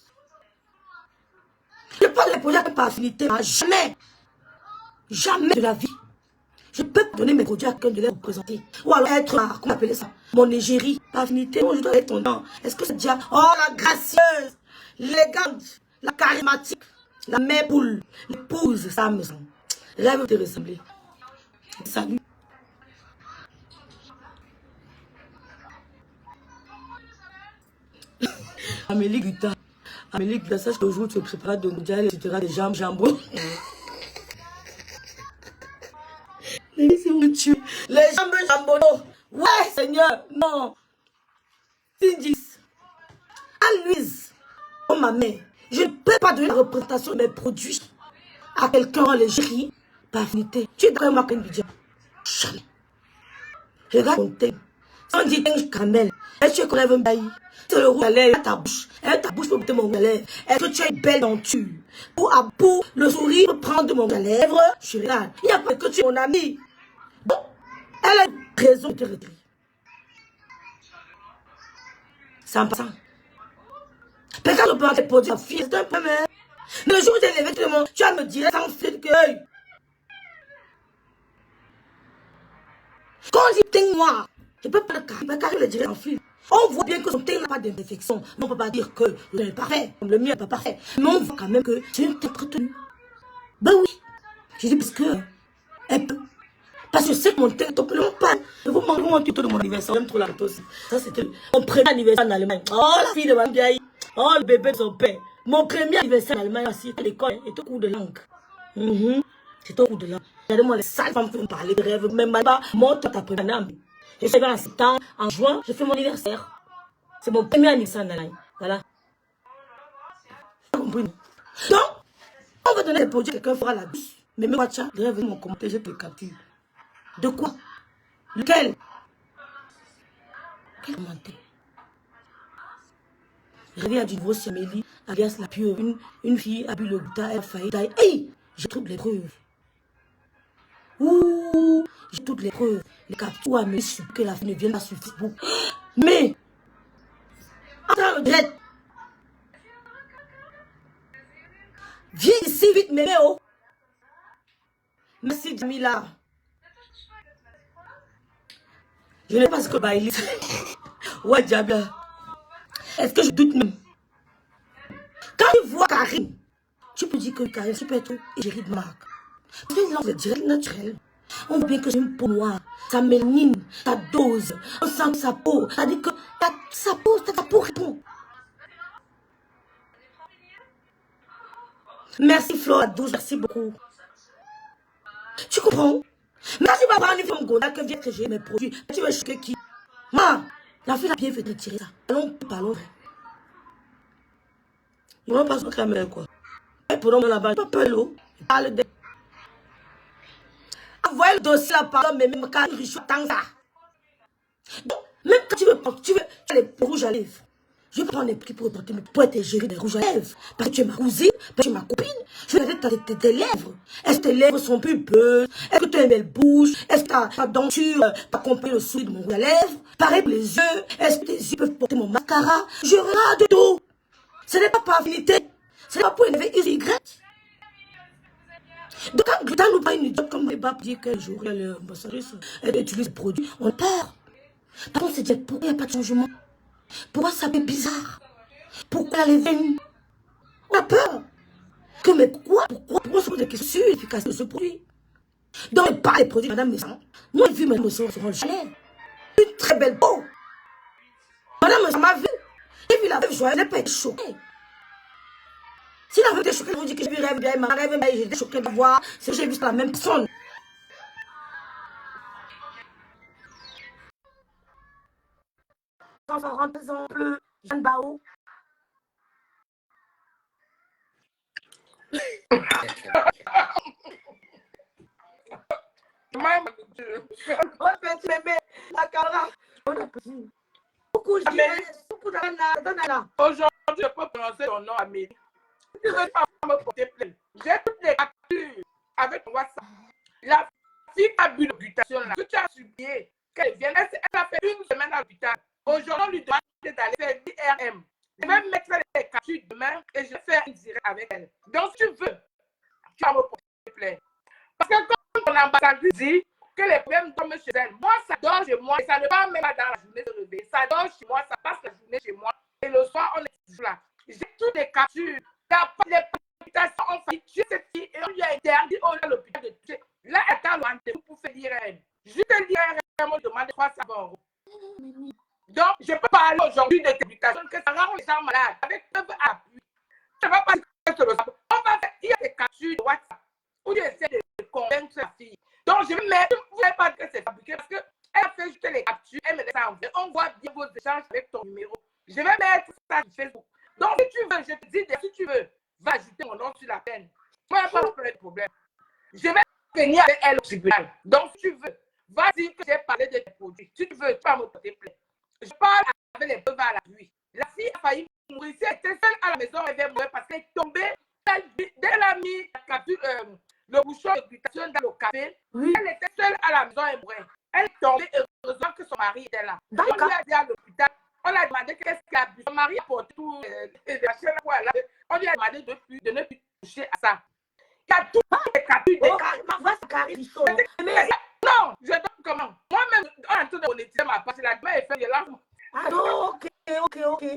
Je parle des produits à par affinité. Jamais. Jamais de la vie. Je peux donner mes produits à quelqu'un de les représenter. Ou alors être, comment appeler ça? Mon égérie. Par affinité, moi je dois être ton nom. Est-ce que c'est déjà, oh la gracieuse, l'élégante, la charismatique, la mère poule, l'épouse, ça me semble. Rêve de te ressembler. Salut. Amélie Guita, sache qu'aujourd'hui tu te prépares de mondial et tu te des jambes jambon. Les jambes jambonneaux. Ouais, Seigneur, non. Cindy, Anne-Louise, oh ma mère, je ne peux pas donner la représentation de mes produits à quelqu'un en légèrerie par affinité. Tu es d'accord avec moi, Kenbidia? Jamais. Regarde ton thème. Si on dit thème caramel, est-ce que tu connais un bailli? C'est le rouge à lèvres, ta bouche. Ta bouche peut goûter mon rouge à lèvres. Est-ce que tu as une belle denture? Pour le sourire, peut prendre de mon rouge à lèvres. Je regarde. Il n'y a pas que tu es mon ami. Donc, elle a raison de te retirer. C'est en passant. Mais quand je prends tes produits, c'est un peu même. Mais le jour où tu es levé, tout le monde, tu vas me dire sans fil que. Quand on dit teint noir, je ne peux pas le carrer, mais carrer le dirait en fil. On voit bien que son teint n'a pas d'imperfection. Mais on ne peut pas dire que le teint est parfait, comme le mien n'est pas parfait. Mais on voit quand même que c'est une tête retenue. Ben oui. Je dis parce que. Elle peut. Parce que je sais que mon teint est top. Non, pas. Je vous montre mon tuto de mon anniversaire. J'aime trop la photo aussi. Ça, c'était mon premier anniversaire en Allemagne. Oh, la fille de ma vieille. Oh, le bébé de son père. Mon premier anniversaire en Allemagne aussi, à l'école, et au cours de langue. C'est au cours de langue. Regardez-moi les sales femmes qui me parler de rêve. Même pas, monte ta première année. Je suis en septembre, en juin, je fais mon anniversaire. C'est mon premier anniversaire en Allemagne. Voilà. Compris. Donc, on va donner des produits, quelqu'un fera la bise. Mais même pas, tiens, de rêve, mon commentaire, je te le capture. De quoi? Lequel? Quel commentaire? Réveil à du nouveau Amélie, alias la pure, une fille a bu le gouta, elle a failli taille. Hey! J'ai toutes les preuves. Ouh! J'ai toutes les preuves. Les captures à me supplier que la fille ne vienne pas sur Facebook. Mais! Attends, le direct! Viens ici vite, méméo! Merci, Jamila. Je n'ai pas ce que Baïli. Ouais, Jamila. Est-ce que je doute même? Quand tu vois Karine, tu peux dire que Karine, tu peux être égérie de marque. C'est une langue direct naturelle. On voit bien que c'est une peau noire. Sa mélanine, sa dose. On sent que sa peau. Ça dit que sa peau répond. Merci Flora 12, merci beaucoup. Tu comprends? Merci pour avoir une femme Gonda que vient que j'ai mes produits. Tu veux choquer qui? Ma, la fille a bien fait de tirer ça. Parlons. Je ne vais pas se cramer quoi. Et pour nous là-bas, pas peur l'eau. Parle de. Envoyez le dossier là par mais même quand il tant ça. Donc, même quand tu veux les rouges à lèvres. Je vais prendre les prix pour porter, mais pour être géré des rouges à lèvres. Parce que tu es ma cousine, parce que tu es ma copine. Je vais regarder tes lèvres. Est-ce que tes lèvres sont pulpeuses? Est-ce que tu as une belle bouche? Est-ce que ta denture a compris le souris de mon rouge à lèvres? Pareil pour les yeux. Est-ce que tes yeux peuvent porter mon mascara? Je regarde tout. Ce n'est pas par affinité. Ce n'est pas pour élever une Y. Donc quand Glutan nous parle une idiote comme les babes dit qu'un jour, l'ambassadrice, elle utilise le produit, on a peur. Par contre, c'est dire pourquoi il n'y a pas de changement? Pourquoi ça fait bizarre? Pourquoi les veines? On a peur. Mais pourquoi se pose des questions sur l'efficacité de ce produit? Donc, pas les produits de Madame Messon. Moi, j'ai vu Madame Messon sur le chalet. Une très belle peau. Madame Messon m'a vu. J'ai vu la veuve joyeuse, elle n'a pas été choquée. Si la veuve était choquée, elle vous dit que j'ai vu rêve bien, ma rêve, mais j'étais choquée de voir ce que j'ai vu sur la même personne. Quand on rentre en bleu, Jeanne Bao. La caméra. Beaucoup d'Anna. Aujourd'hui, je peux prononcer ton nom, Amélie. Si tu veux pas me porter plainte, j'ai toutes les captures avec ton WhatsApp. La fille qui a bu l'occupation là, que tu as supplié qu'elle vienne, elle a fait une semaine à l'hôpital. Aujourd'hui, on lui demande d'aller faire l'IRM. Je vais mettre les captures demain et je vais faire une direct avec elle. Donc, si tu veux, tu vas me porter plainte. Parce que comme ton ambassadeur dit que les problèmes tombent chez elle, moi, ça dort chez moi et ça ne va même pas dans la journée de lever. Ça dort chez moi, ça passe la journée chez moi et le soir, on est toujours là. J'ai toutes les captures. Les palpitations ont failli tuer cette fille et on lui a interdit à l'hôpital de tuer. Là, elle attend le rendez-vous pour faire l'IRM. Juste l'IRM, on demande 300 €. Donc, je peux parler aujourd'hui de publications que ça rend les gens malades avec preuve à appui. Ça ne va pas être le savon. On va faire, il y a des captures de WhatsApp où tu essaies de convaincre la fille. Donc, je vais mettre, vous ne savez pas que c'est fabriqué parce qu'elle a fait juste les captures, elle me laisse envoyer. On voit bien vos échanges avec ton numéro. Je vais mettre ça sur Facebook. Donc, si tu veux, je te dis, si tu veux, va ajouter mon nom sur la peine. Moi, il n'y a pas de problème. Je vais venir avec elle au tribunal. Donc, si tu veux, va dire que j'ai parlé de tes produits. Si tu veux, tu vas me porter plainte. Je parle avec les preuves à la pluie. La fille a failli mourir. Si elle était seule à la maison, elle devait mourir parce qu'elle est tombée. Dès qu'elle a mis le bouchon de glutation dans le café, oui. Elle était seule à la maison et mourait. Elle est tombée, heureusement que son mari était là. On lui a dit à l'hôpital, on lui a demandé qu'est-ce qu'il a bu. Son mari a porté tout la chaîne quoi là. On lui a demandé de ne plus toucher à ça. Il y a tout les captures. Non, je donne comment. Moi-même, on est en train de monétiser ma part. La demain, elle fait violence. Ah non, ok.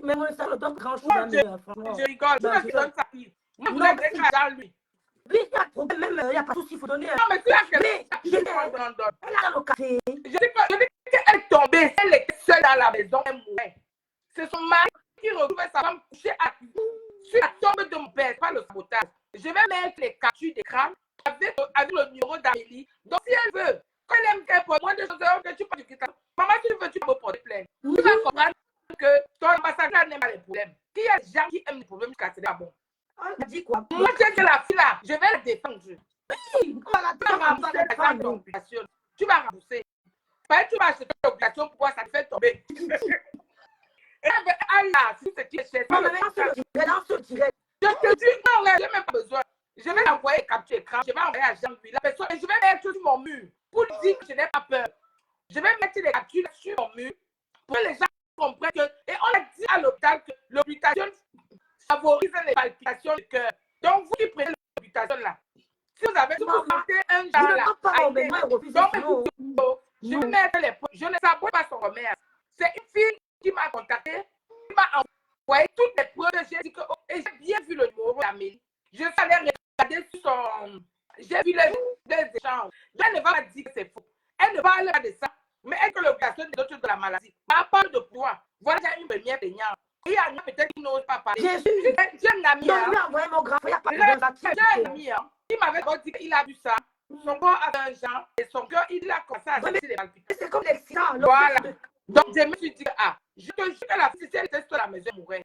Mais moi, ça ne donne grand chose. Je rigole. Je donne sa fille. Moi, je voulais des dans lui. Oui, il y a un problème, même, il n'y a pas de souci, il faut donner. Non, mais tu as elle a le café. Je dis qu'elle est tombée, elle était seule dans la maison, elle mourait. C'est son mari qui retrouvait sa femme couchée à sur la tombe de mon père, pas le sabotage. Je vais mettre les captures d'écran avec le numéro d'Amélie. Donc, si elle veut, quand elle aime qu'elle porte moins de choses, que tu parles du quitte. Maman, si tu veux, tu peux me porter plainte. Tu vas comprendre que ton ambassadeur n'aime pas les problèmes. Qu'il y a des gens qui aiment les problèmes jusqu'à ce là, bon. On a dit quoi? Moi, j'ai la fille là, je vais la défendre. Oui, on va la défendre. Tu vas rembourser. Parce que tu vas acheter l'obligation pour voir ça te fait tomber. Et Allah, si c'est qui est cher. Non, mais dans ce direct. Je te dis, non, je n'ai même pas besoin. Je vais l'envoyer capture écran, je vais envoyer à Jean-Louis. La personne, et je vais mettre sur mon mur pour dire que je n'ai pas peur. Je vais mettre les captures sur mon mur pour que les gens comprennent que. Et on a dit à l'hôpital que l'obligation favorise les palpitations du cœur. Donc, vous qui prenez l'obligation là, si vous avez mettez un genre là, je vais mettre les points. Je ne sabote pas son remède. C'est une fille qui m'a contacté, qui m'a envoyé envoyé toutes les preuves. J'ai dit que, oh, et j'ai bien vu le numéro d'Amélie. Je suis allée regarder sur son. J'ai vu les échanges. Elle ne va pas dire que c'est faux. Elle ne parle pas de ça. Mais elle que l'obligation des autres de la maladie. Par rapport de pouvoir. Voilà déjà une première plaignante. Il y en a peut-être qui n'osent pas parler. J'ai un ami. Non, lui a envoyé mon grand frère. J'ai un ami. Il m'avait dit qu'il a vu ça. Son corps avait un genre. Et son cœur, il a commencé à sentir les palpitations. C'est comme l'accident. Voilà. Donc, je me suis dit, ah, je te jure que la fille, si elle était sur la maison, elle mourrait.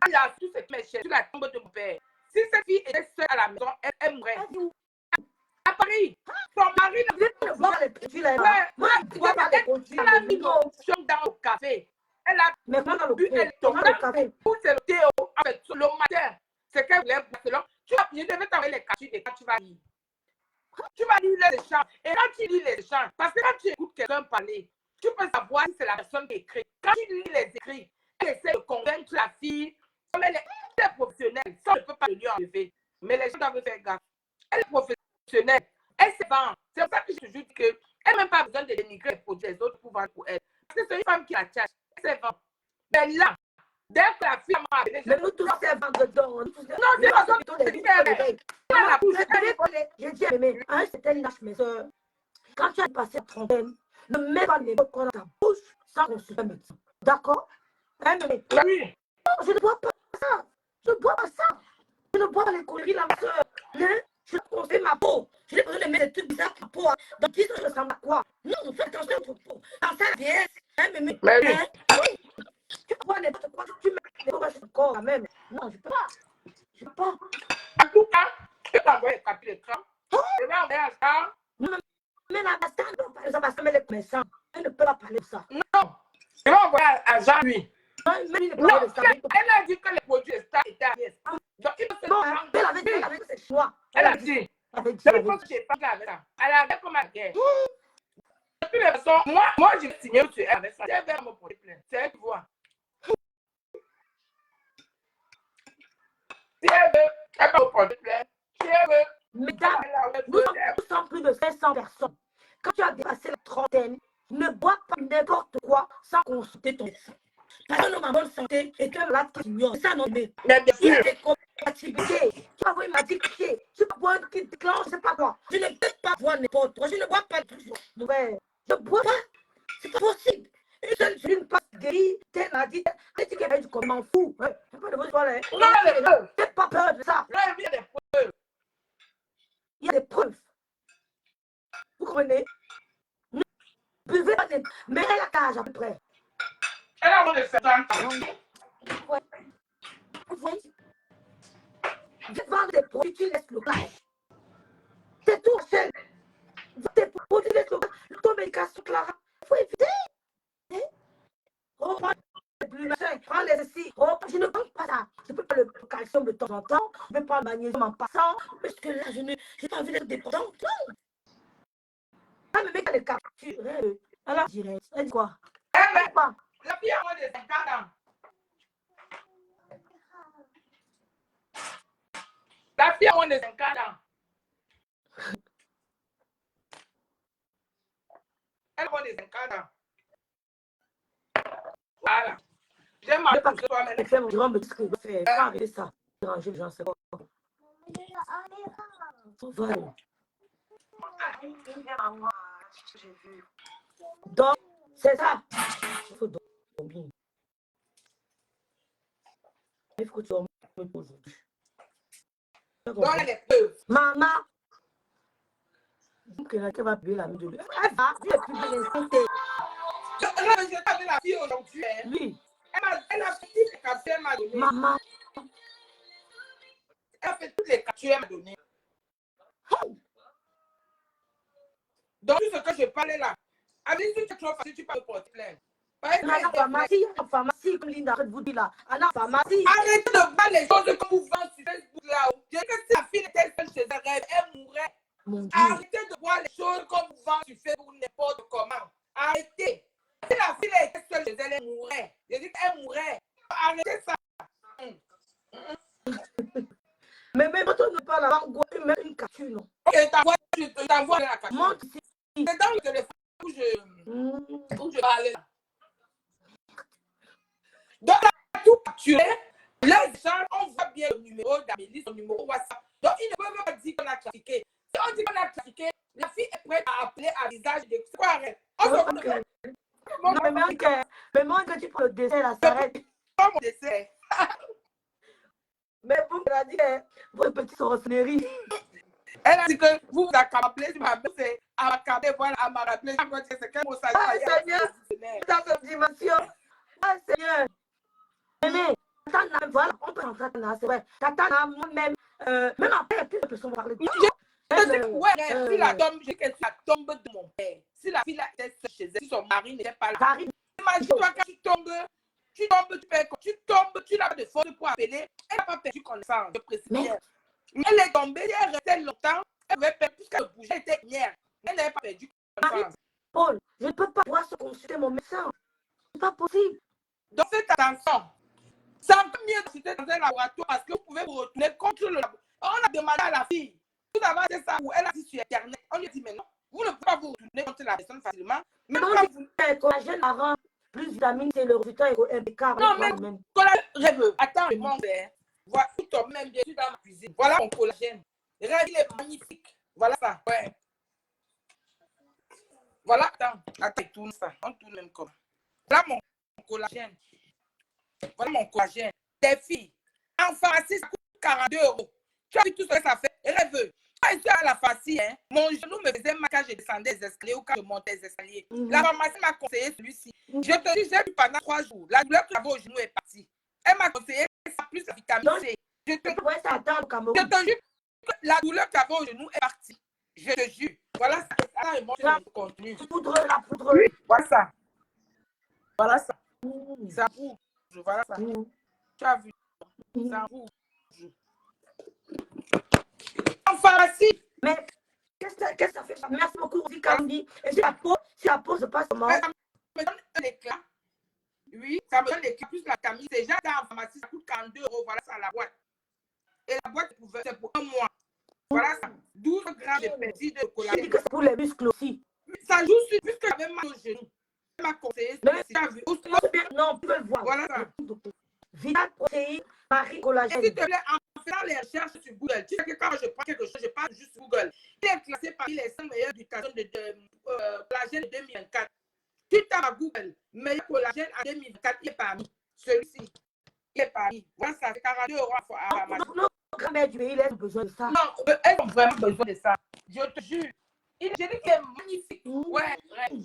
Elle a su ce qui m'est cher sur la tombe de mon père. Si cette fille était seule à la maison, elle mourrait. À Paris, son mari ne voir les produits là. Elle a mis l'option dans le café. Elle a bu, elle tombe dans le café. C'est le thé, en fait, le matin. C'est qu'elle voulait boire. Je devais t'envoyer les cachets et quand tu vas lire. Tu vas lire les échanges. Et quand tu lis les échanges, parce que quand tu écoutes quelqu'un parler, tu peux savoir si c'est la personne qui écrit. Quand tu lis les écrits, elle essaie de convaincre la fille. Comme elle est professionnelle, ça ne peut pas lui enlever. Mais les gens doivent faire gaffe. Elle est professionnelle. Elle se vend. C'est pour ça que je te dis qu'elle n'a même pas besoin de dénigrer les produits des autres pour vendre pour elle. Parce que c'est une femme qui la cherche. Elle se vend. Mais là, dès que la fille m'a appelé, mais nous tous c'est vendre dedans. Non, c'est pas ça. J'ai dit à Mémé, hein, c'était une lâche, mes soeurs. Quand tu as passé la trentaine, ne mets pas les mots dans ta bouche sans consulter un médecin. D'accord? Hein, Mémé? Oui. Non, je ne bois pas ça. Je ne bois pas ça. Je ne bois pas les coléries, la soeur. Hein? Je conseille ma peau. Je n'ai pas besoin de mettre des trucs bizarres sur ma peau. Hein. Dans 10 ans, je ressemble à quoi? Non, fais attention à votre peau. Dans ça, la vieillesse. Hein, Mémé? Hein? Oui. Tu bois n'importe quoi, tu mets les pots sur le corps quand même. Non, je ne peux pas. Je ne peux pas. En tout cas, je vais t'envoyer le papier d'écran. Je vais envoyer à ça. Non, mais la bastard ne peut pas parler ça parce que les commerçants, elle ne peut pas parler de ça. Non, je vais envoyer à Jean, lui. Non, Elle a dit que les produits de Star étaient à l'Est. Donc, il faut se bon, elle avait dit que c'est chinois. Elle a dit. Donc, il faut que je parle avec ça. Elle avait comme la guerre. De toutes les façons, moi, j'ai signé sur elle avec ça. Elle va me porter plainte. C'est elle qui voit. Si elle veut, elle va me porter plainte. Si elle veut, mesdames, nous sommes plus de 500 personnes. Quand tu as dépassé la trentaine, ne bois pas n'importe quoi sans consulter ton médecin. Parce que ma bonne santé est un malade qui ignore. C'est ça, non, mais bien il y a sûr. des compatibilités. Tu vas voir, il m'a dit que tu peux boire qui déclenche, je ne sais pas quoi. Je ne peux pas boire n'importe quoi. Je ne bois pas de trucs. Je ne bois pas. C'est pas possible. Une seule sur une passe guérie, elle m'a dit, elle dit qu'elle a dit qu'on m'en fout. Je n'ai pas de besoin. Non, j'ai pas peur de ça. là, il y a des preuves. Il y a des preuves. Vous comprenez? Ne buvez pas des... Mais elle a cage à peu près. Elle a moins de 7 ans. Ouais. Vous voyez? Je vends des produits, tu laisses le cash. C'est tout, Rachel. Des produits, tu laisses le cash. Le taux médication, Clara. Il faut éviter. Hein? Oh, prends les plus machin, prends les ceci. Oh, je ne vends pas ça. Je peux prendre le calcium de temps en temps. Je peux prendre le magnésium en passant. Parce que là, je n'ai pas envie d'être dépendante. Non. Ah, mais mec, elle est capturée. Elle a direct. Elle dit quoi? Elle dit quoi? La fille a moins de 50 ans. La fille a moins de 50 ans. Elle a moins de 50 ans. Voilà. J'aime ma pas touche toi maintenant. faire mon grand me dit que je vais faire. Pas arrêter ça. Ranger, j'en sais pas. Voilà. Donc, c'est ça. Il faut dormir. Il faut que tu dormes aujourd'hui. Dans les preuves. Maman, donc elle va payer la nuit de lui. Elle va, elle est plus belle santé. Je t'ai vu la fille aujourd'hui. Oui. Elle a fait toutes les captures, elle m'a donné. Maman. Elle a fait toutes les captures, elle m'a donné. Donc, tout ce que je parlais là, avec si tu es trop facile, tu peux me porter plainte. À la pharmacie, comme Linda vous dit là, à la pharmacie. Arrêtez de voir les choses que vous vendez sur Facebook là. Je dis que si la fille était seule chez elle, elle mourrait. Arrêtez de voir les choses que vous vendez sur Facebook n'importe comment. Arrêtez. Si la fille était seule chez elle, elle mourrait. Je dis qu'elle mourrait. Arrêtez ça. Mais même quand on ne parle pas même une capture, non? Ok, je t'envoie la capture. Montre ici. C'est dans le téléphone où je parlais là. Donc là, tout capturé. Les échanges, on voit bien le numéro d'Amélie, son numéro WhatsApp. Donc, ils ne peuvent pas dire qu'on a trafiqué. Si on dit qu'on a trafiqué, la fille est prête à appeler à visage de quoi arrête. On se fait. Non, mais même que tu prends le dessert, là, ça arrête. Pas mon dessert. Mais vous m'avez dit, votre petite sorcellerie. Elle a dit que vous vous accablez, c'est à m'accabler, voilà, à m'a rappelé. C'est quel mot ça? Ah, Seigneur, dans cette dimension. Ah, Seigneur. Mais, Tata, voilà, on peut rentrer là, c'est vrai. Tata, moi-même, même après, il y a plus de personnes parler. Si la tombe, j'ai qu'elle la tombe de mon père. Si la fille était chez elle, si son mari n'était pas là. Imagine-toi quand tu tombes, tu l'as de force pour appeler. Elle n'a pas perdu connaissance, je précise bien. Mais elle est tombée, elle restait longtemps, elle avait perdu, puisqu'elle bougeait, elle était hier. Elle n'avait pas perdu connaissance. Paul, je ne peux pas pouvoir se consulter mon médecin. Ce n'est pas possible. Donc faites attention. C'est un peu mieux de citer dans un laboratoire parce que vous pouvez vous retourner contre le laboratoire. On a demandé à la fille, vous avez fait ça où elle a dit sur Internet. On lui a dit, mais non, vous ne pouvez pas vous retourner contre la personne facilement. Mais non, quand vous... le collagène avant, plus vitamine, c'est le résultat impeccable. Non, mais collagène, attends, mon père. Voilà, tout tombe même bien dans ma cuisine. Voilà mon collagène. Regarde, il est magnifique. Voilà ça, ouais. Voilà, attends, tourne ça. On tourne même comme. Voilà mon collagène. Voilà mon collagène. Des filles, en pharmacie, ça coûte 42 €. Tu as vu tout ce que ça fait? Rêveux. Quand je suis à la pharmacie, hein, mon genou me faisait mal quand je descendais les escaliers ou quand je montais les escaliers. La pharmacie m'a conseillé celui-ci. Je te dis, j'ai vu pendant 3 jours. La douleur que j'avais au genou est partie. Elle m'a conseillé ça plus la vitamine C. Je te jure que la douleur que j'avais au genou est partie. Je te jure. Voilà ça. Ça remonte le contenu. La poudre. Oui, voilà ça. Voilà ça. Ça rouge. Voilà ça. Tu as vu? Ça rouge. En pharmacie. Mais qu'est-ce que ça fait? Merci beaucoup, Candy. Et si la peau se passe comment? Ça me donne un éclat. Oui, ça me donne l'éclat plus la camille. Déjà dans la pharmacie, ça coûte 42 €. Voilà ça, la boîte. Et la boîte, c'est pour un mois. Voilà ça. 12 grammes de peptides de collagène. Je dis que c'est pour les muscles aussi. Ça joue sur, puisque j'avais mal au genou. Elle m'a conseillé. Non, tu peux le voir. Voilà ça. Vital, protéines, Marie, collagène. S'il te plaît, en faisant les recherches sur Google, tu sais que quand je prends quelque chose, je parle juste sur Google. Il est classé parmi les 5 meilleures mutations de collagène de 2024. Tu tapes à Google, meilleur collagène en 2024, il est parmi. Celui-ci, il est parmi. Voilà ça, c'est 42 € à ramasser. Nos grand-mères du pays, elles ont besoin de ça. Non, elles ont vraiment besoin de ça. Je te jure. Je dis qu'il est magnifique. Ouais, ouais.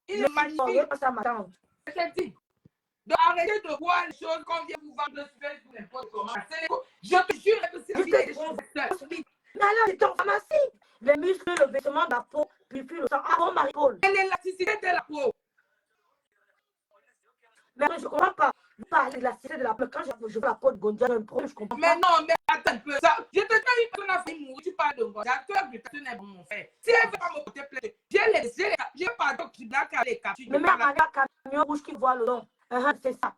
Il est magnifique. Je te dis. Donc arrêtez de voir les choses qu'on vient vous vendre sur Facebook, n'importe comment. Je te jure que c'est la vie des choses. Mais alors, c'est en pharmacie. Les muscles, le vêtement de la peau, puis le sang. Ah bon, Marie-Paul. Et l'élasticité de la peau. Mais je ne comprends pas. Vous parlez de l'élasticité de la peau. Quand je vois la peau de Gonja, j'ai un problème, je comprends mais pas. Non, mais attends un peu. Ça, je te dis une personne a fait mourir, tu parles de Gonja. Toi, tu n'es pas mon frère. Si elle veut pas me porter plainte, j'ai pas de tribunal qui a les captures. Mais même un camion rouge qui voit le nom. C'est ça.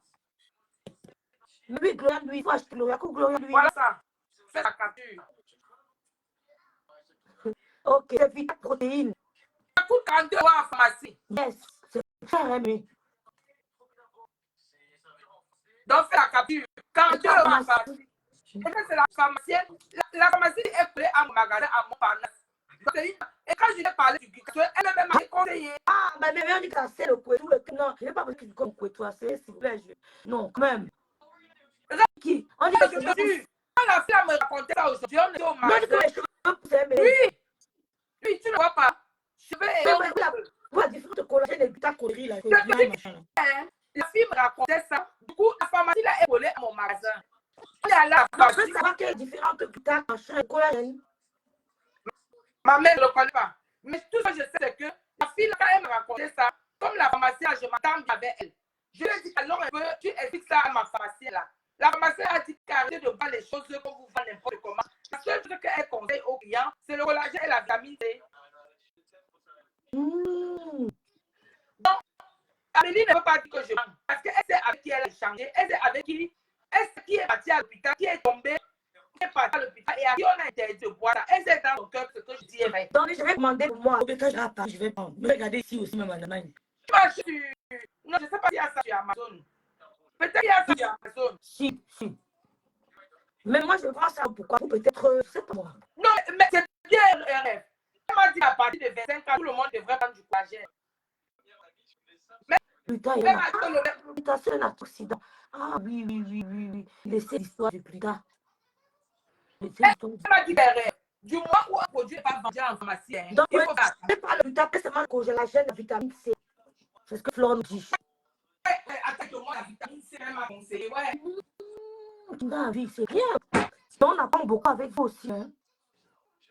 Mais oui, Gloria, lui, il faut acheter Gloria. Gloria, lui. Voilà ça. Fais la capture. Ok, c'est vital protéines. Ça coûte 42 € en pharmacie. Yes, c'est cher, hein, mais. Donc, fais la capture. 42 € en pharmacie. Et ça, c'est la pharmacienne. La pharmacie est collée à mon magasin, à mon partenaire. Et quand je lui ai parlé du glycosé, elle m'a même conseillé. Ah, mais on dit que c'est le couetou. Non, je n'ai pas besoin que tu comme couetou. S'il vous plaît. Non, quand même. Qui? On dit que je te jure. Quand la fille me racontait ça aujourd'hui, on était au magasin. Non, que les cheveux poussaient, mais. Oui. Oui, tu ne vois pas. Cheveux et. La différence de collagène et butacolorie, là. La fille me racontait ça. Du coup, la pharmacie là est collée à mon magasin. On est allé à la pharmacie. Je veux savoir quelle différence de butacolorie et collagène. Ma mère ne le connaît pas. Mais tout ce que je sais, c'est que la fille, quand elle me racontait ça, comme la pharmacienne, je m'attends avec elle. Je lui ai dit, alors un peu, tu expliques ça à ma pharmacienne là. La pharmacienne a dit qu'arrêtez de voir les choses qu'on vous vend n'importe comment. La seule chose qu'elle conseille aux clients, c'est le collagène et la vitamine C. Donc, Amélie ne veut pas dire que je manque. Parce qu'elle sait avec qui elle a échangé. Elle sait avec qui. Elle sait qui est parti à l'hôpital, qui est tombé. Qui est parti à l'hôpital et à qui on a interdit de boire. Elle sait dans son cœur ce que je dis est vrai. Donc, je vais commander pour moi. Quand je rapporte, je vais prendre. Regardez ici aussi, même en Allemagne. Non, je ne sais pas si il y a ça sur Amazon. Peut-être qu'il y a ça sur Amazon. Si, si. Mais moi, je pense ça. Pourquoi? Peut-être, je sais pas moi. Non, mais c'est bien RF. Elle m'a dit qu'à partir de 25 ans, tout le monde devrait prendre du collagène. Putain, il y Même en a. à le Ah, putain, c'est un accident. Ah oui, oui, oui, oui, oui. Laissez l'histoire du plus tard. Laissez l'histoire du Elle m'a dit RF. Du moment où un produit n'est pas vendu en pharmacie, hein, Donc, il faut faire. c'est pas le plus tard que c'est mal congélagène, la vitamine C. C'est ce que Flore nous dit. Attaque-moi la vitamine C, elle m'a conseillé. Ouais. Non, oui, c'est bien. On apprend beaucoup avec vous aussi. Hein.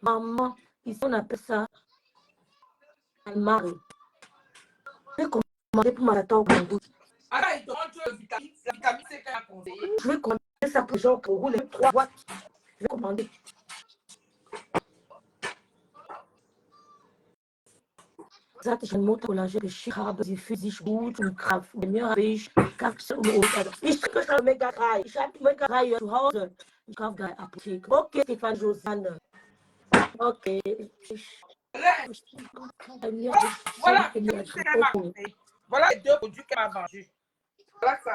Maman, ici, on appelle ça Almari. Je vais commander pour ma tante au Congo. Alors, il demande la vitamine C qu'elle a conseillé. Je vais commander ça pour Jean pour rouler 3 boîtes. Je vais commander. Sagt, ich bin Motorcollage geschickt habe, sie physisch gut und Kraft. Bei mir habe ich ich kriege schon Omega-3. Ich habe Omega-3 zu Hause. Ich kaufe da Apotheke. Okay, Stéphane Josanne. Okay. Voilà, voilà les deux produits qu'elle m'a vendus. Voilà ça.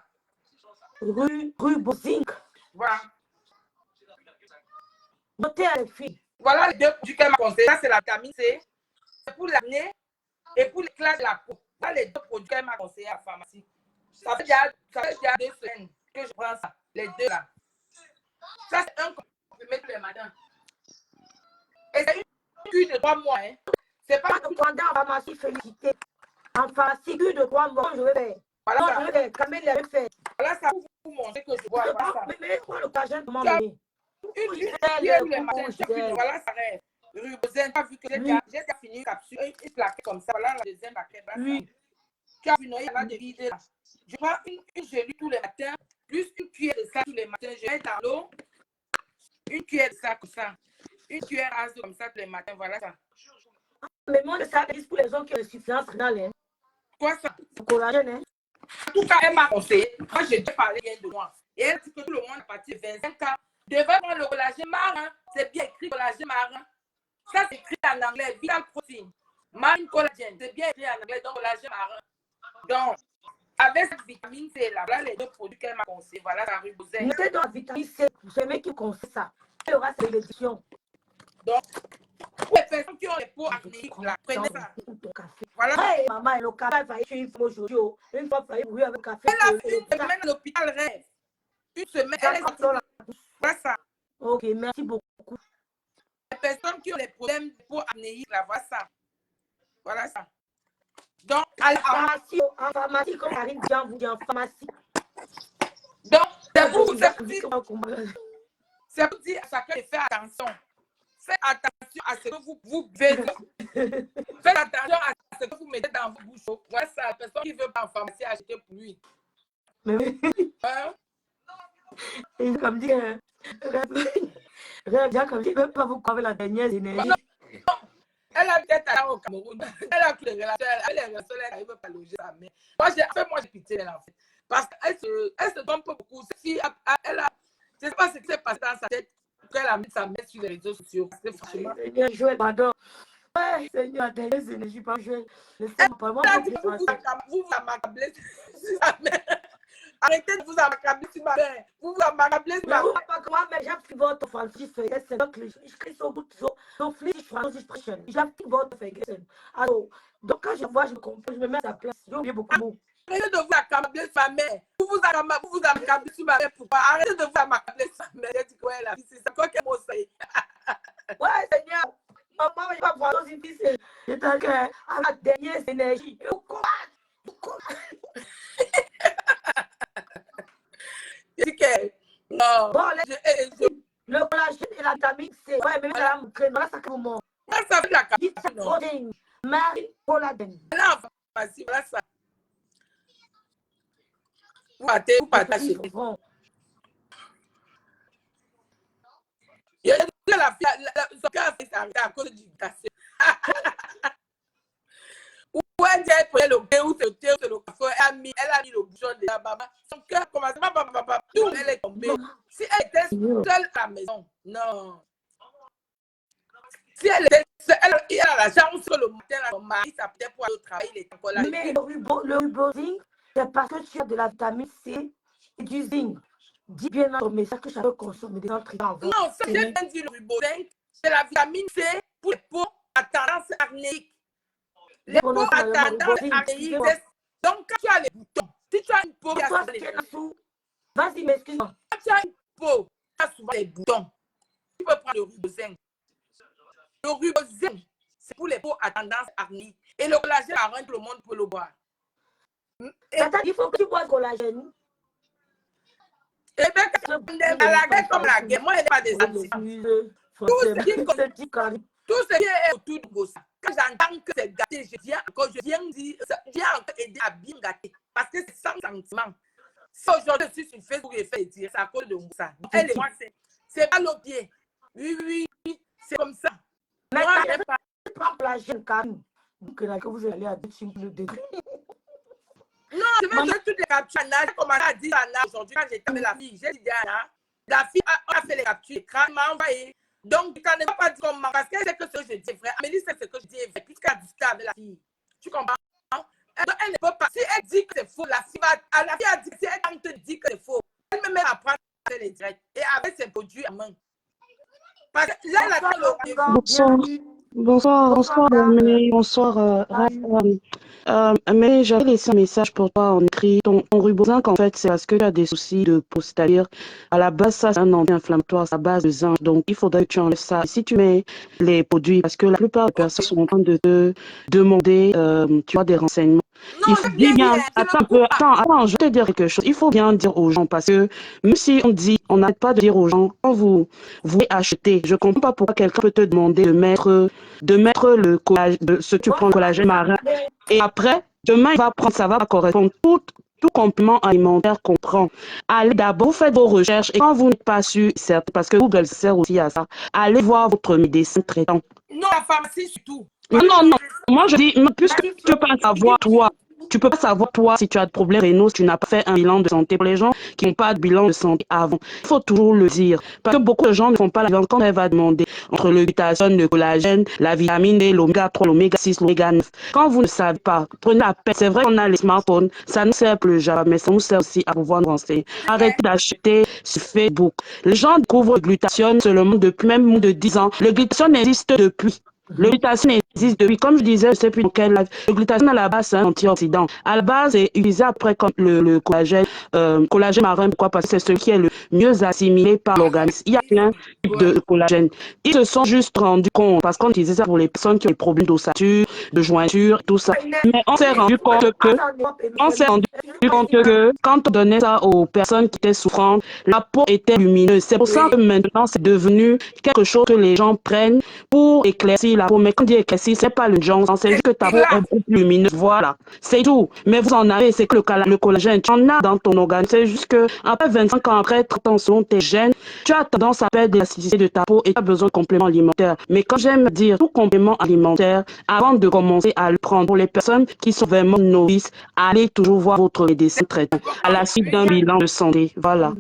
Rue Bozink. Voilà. Notez à les filles. Voilà les deux produits qu'elle m'a conseillé. Ça, c'est la vitamine C. C'est pour l'acné et pour l'éclat de la peau. Voilà les deux produits qu'elle m'a conseillé à la pharmacie. Ça fait déjà 2 semaines que je prends ça. Les deux là. Ça, c'est un comprimé tous les matins. Et c'est une cure de 3 mois. Hein. C'est pas Quand on en pharmacie, félicité. En pharmacie, cure de 3 mois, je vais faire. voilà Non, ça. je vais faire. Camille l'avait fait. Voilà ça pour vous montrer que je vois. Voilà ça. Mais quoi l'occasion de m'emmener? Une cuillère les matins. Voilà ça rêve. Rubozen, tu as vu que j'ai déjà fini une capsule, une plaquette comme ça. Voilà la deuxième plaquette. Oui. Tu as vu, non, il y en a des vides là. Je prends une gelée tous les matins, plus une cuillère de ça tous les matins. Je mets dans l'eau, une cuillère de ça comme ça. Une cuillère à comme ça tous les matins. Voilà ça. Mais moi, ça existe pour les gens qui ont une insuffisance rénale. Hein. Quoi ça? Le collagène, hein. En tout cas, elle m'a conseillé. Moi, j'ai déjà parlé bien de moi. Et elle dit que tout le monde à partir de 25 ans devrait prendre le collagène marin. C'est bien écrit collagène marin. Ça, c'est écrit en anglais. Vital protein. Marine collagène. C'est bien écrit en anglais. Donc, collagène marin. Donc, avec cette vitamine C, là, voilà les deux produits qu'elle m'a conseillé. Voilà la ribosine. Mettez dans la vitamine C. C'est mec qui conseille ça. Il y aura cette édition. Donc, pour les personnes qui ont les peaux acnéiques, là, prenez ça. Voilà. Hey, maman, le café, il va une fois aujourd'hui. Une fois, il va avec le café. Elle a fait une semaine à l'hôpital rêve. Une semaine, elle est sortie. Voilà ça. Ok, merci beaucoup. Les personnes qui ont les problèmes de peau acnéique, là, voilà ça. Voilà ça. Donc, En pharmacie, comme Karine dit, vous dit en pharmacie. Donc, c'est pour dire à chacun de faire attention. Faites attention à ce que vous buvez. Faites attention à ce que vous mettez dans vos bouches. Voilà ça, la personne qui veut pas en pharmacie acheter pour lui. Mais Hein? et comme dit, Rêve, comme dit, même pas vous croire la dernière énergie. Elle a peut-être allé au Cameroun. Elle a pris les relations. Elle n'arrive pas à loger sa mère. Moi, j'ai pitié d'elle en fait. Parce qu'elle se trompe beaucoup. Cette fille, elle a. Je ne sais pas ce qui s'est passé dans sa tête qu'elle a mis sa mère sur les réseaux sociaux. Parce que franchement. Seigneur, jouez, pardon. Ouais, Seigneur, la dernière énergie, pas jouer. Elle a dit vous m'accablez sur sa mère. Arrêtez de vous accabler sur ma mère. Vous vous accablez sur ma mère. Pas comment, mais j'ai pris votre Francis Ferguson. Ich kriege so gut so fließig Französisch sprechen. Ich habe pris votre Ferguson. Alors, donc quand je vois, je comprends, je me mets à sa place. J'ai oublié beaucoup de mots. Arrêtez de vous accabler sur ma mère. Vous vous accablez sur ma mère. Pourquoi? Arrêtez de vous accabler sur ma mère. Je dis quoi, la vie, c'est ça. Quoi qu'elle m'a dit. Ouais, Seigneur. Maman, je ne vais pas prendre aussi difficile. C'est à la dernière énergie. Non. Bon, le collagène et la vitamine C. Ouais, mais ça va me créer. Voilà ça que vous m'en. Ça fait la Vitamine protéine. Marine collagène. Là, facile, voilà ça. Vous partagez. Il y a la fille, son cœur a fait s'arrêter à cause de l'éducation. Où elle dit, elle prenait le thé ou le thé ou le café, elle a mis le bouchon de la maman. Son cœur a commencé, tout, elle est tombée. Si elle était seule à la maison, non. Si elle était seule, elle a la chambre sur le matin, son mari s'appelait pour aller au travail, il est encore là. Mais le rubosing, c'est parce que tu as de la vitamine C du zinc. Dis bien dans ton message que chacun consomme des nutriments. Non, ça, j'ai bien dit le ribosine, c'est la vitamine C pour les peaux à tendance acnéique. Les peaux à tendance acnéique, donc quand tu as les boutons, si tu as une peau qui a souvent les boutons, vas-y, m'excuse-moi. quand tu as une peau qui a souvent les boutons, tu peux prendre le ribosine. Le ribosine, c'est pour les peaux à tendance acnéique. Et le collagène, tout le monde peut le boire. Il faut que tu bois le collagène. Et bien, à la guerre comme la guerre, moi, il n'y a pas des antidotes. Tout ce qui est autour de Gossa, quand j'entends que c'est gâté, je viens encore aider à bien gâter. Parce que c'est sans sentiment. Si aujourd'hui, je suis sur Facebook et fait dire, c'est à cause de Moussa. Elle et moi, c'est pas le pied. Oui, c'est comme ça. Mais moi, je pas prendre la gêne quand même. Donc, là, que vous allez à deux teams de détruire. Non, je vais donner toutes les captures. J'ai commencé à dire à Anna aujourd'hui, quand j'étais avec la fille, j'ai dit à Anna, la fille a fait les captures écran, elle m'a envoyé. Donc, tu n'en pas dit comment, parce qu'elle sait que ce que je dis est vrai. Amélie sait ce que je dis est vrai, puisqu'elle a discuté avec la fille. Tu comprends? Elle ne peut pas. Si elle dit que c'est faux, la fille a dit, si elle te dit que c'est faux, elle me met à prendre les directs et avec ses produits à main. Parce que là, elle a fait le Bonsoir, Amélie. Bonsoir, mais j'avais laissé un message pour toi en écrit. Ton rubozin, en fait, c'est parce que tu as des soucis de peau. C'est-à-dire, à la base, ça, c'est un anti-inflammatoire, c'est à base de zinc. Donc, il faudrait que tu enlèves ça. Et si tu mets les produits, parce que la plupart des personnes sont en train de te demander, tu as des renseignements. Non, Il faut bien, attends, je vais te dire quelque chose. Il faut bien dire aux gens, parce que même si on dit, on n'arrête pas de dire aux gens, quand vous voulez acheter, je comprends pas pourquoi quelqu'un peut te demander de mettre le collagène, tu prends le collagène marin, et après, demain, il va prendre, ça va correspondre tout complément alimentaire qu'on prend. Allez d'abord, faites vos recherches, et quand vous n'êtes pas sûr, certes, parce que Google sert aussi à ça, allez voir votre médecin traitant. Non, la pharmacie surtout. Non. Moi, je dis, puisque tu peux pas savoir, toi, si tu as des problèmes rénaux, si tu n'as pas fait un bilan de santé. Pour les gens qui n'ont pas de bilan de santé avant, il faut toujours le dire. Parce que beaucoup de gens ne font pas la bilan quand elle va demander entre le glutathione, le collagène, la vitamine D, l'oméga 3, l'oméga 6, l'oméga 9. Quand vous ne savez pas, prenez la peine. C'est vrai qu'on a les smartphones, ça ne sert plus jamais, mais ça nous sert aussi à pouvoir nous renseigner. Arrêtez d'acheter sur Facebook. Les gens découvrent le glutathione seulement depuis même moins de 10 ans. Le glutathione existe depuis. Le glutathione existe depuis, comme je disais, je ne sais plus dans quel live. Le glutathion à la base, c'est un antioxydant. À la base, c'est utilisé après comme le collagène marin. Pourquoi? Parce que c'est celui qui est le mieux assimilé par l'organisme. Il y a plein de collagène. Ils se sont juste rendus compte, parce qu'on utilisait ça pour les personnes qui ont des problèmes d'ossature, de jointure, tout ça. Mais on s'est rendu compte que quand on donnait ça aux personnes qui étaient souffrantes, la peau était lumineuse. C'est pour ça que maintenant, c'est devenu quelque chose que les gens prennent pour éclaircir la peau. Mais quand on dit éclaircir, c'est pas le genre, c'est juste que ta peau est beaucoup plus lumineuse. Voilà, c'est tout. Mais vous en avez, c'est que le collagène, tu en as dans ton organe. C'est juste que après 25 ans, après 30 ans, selon tes gènes, tu as tendance à perdre l'élasticité de ta peau et tu as besoin de compléments alimentaires. Mais quand j'aime dire tout complément alimentaire, avant de commencer à le prendre, pour les personnes qui sont vraiment novices, allez toujours voir votre médecin traitant à la suite d'un bilan de santé. Voilà.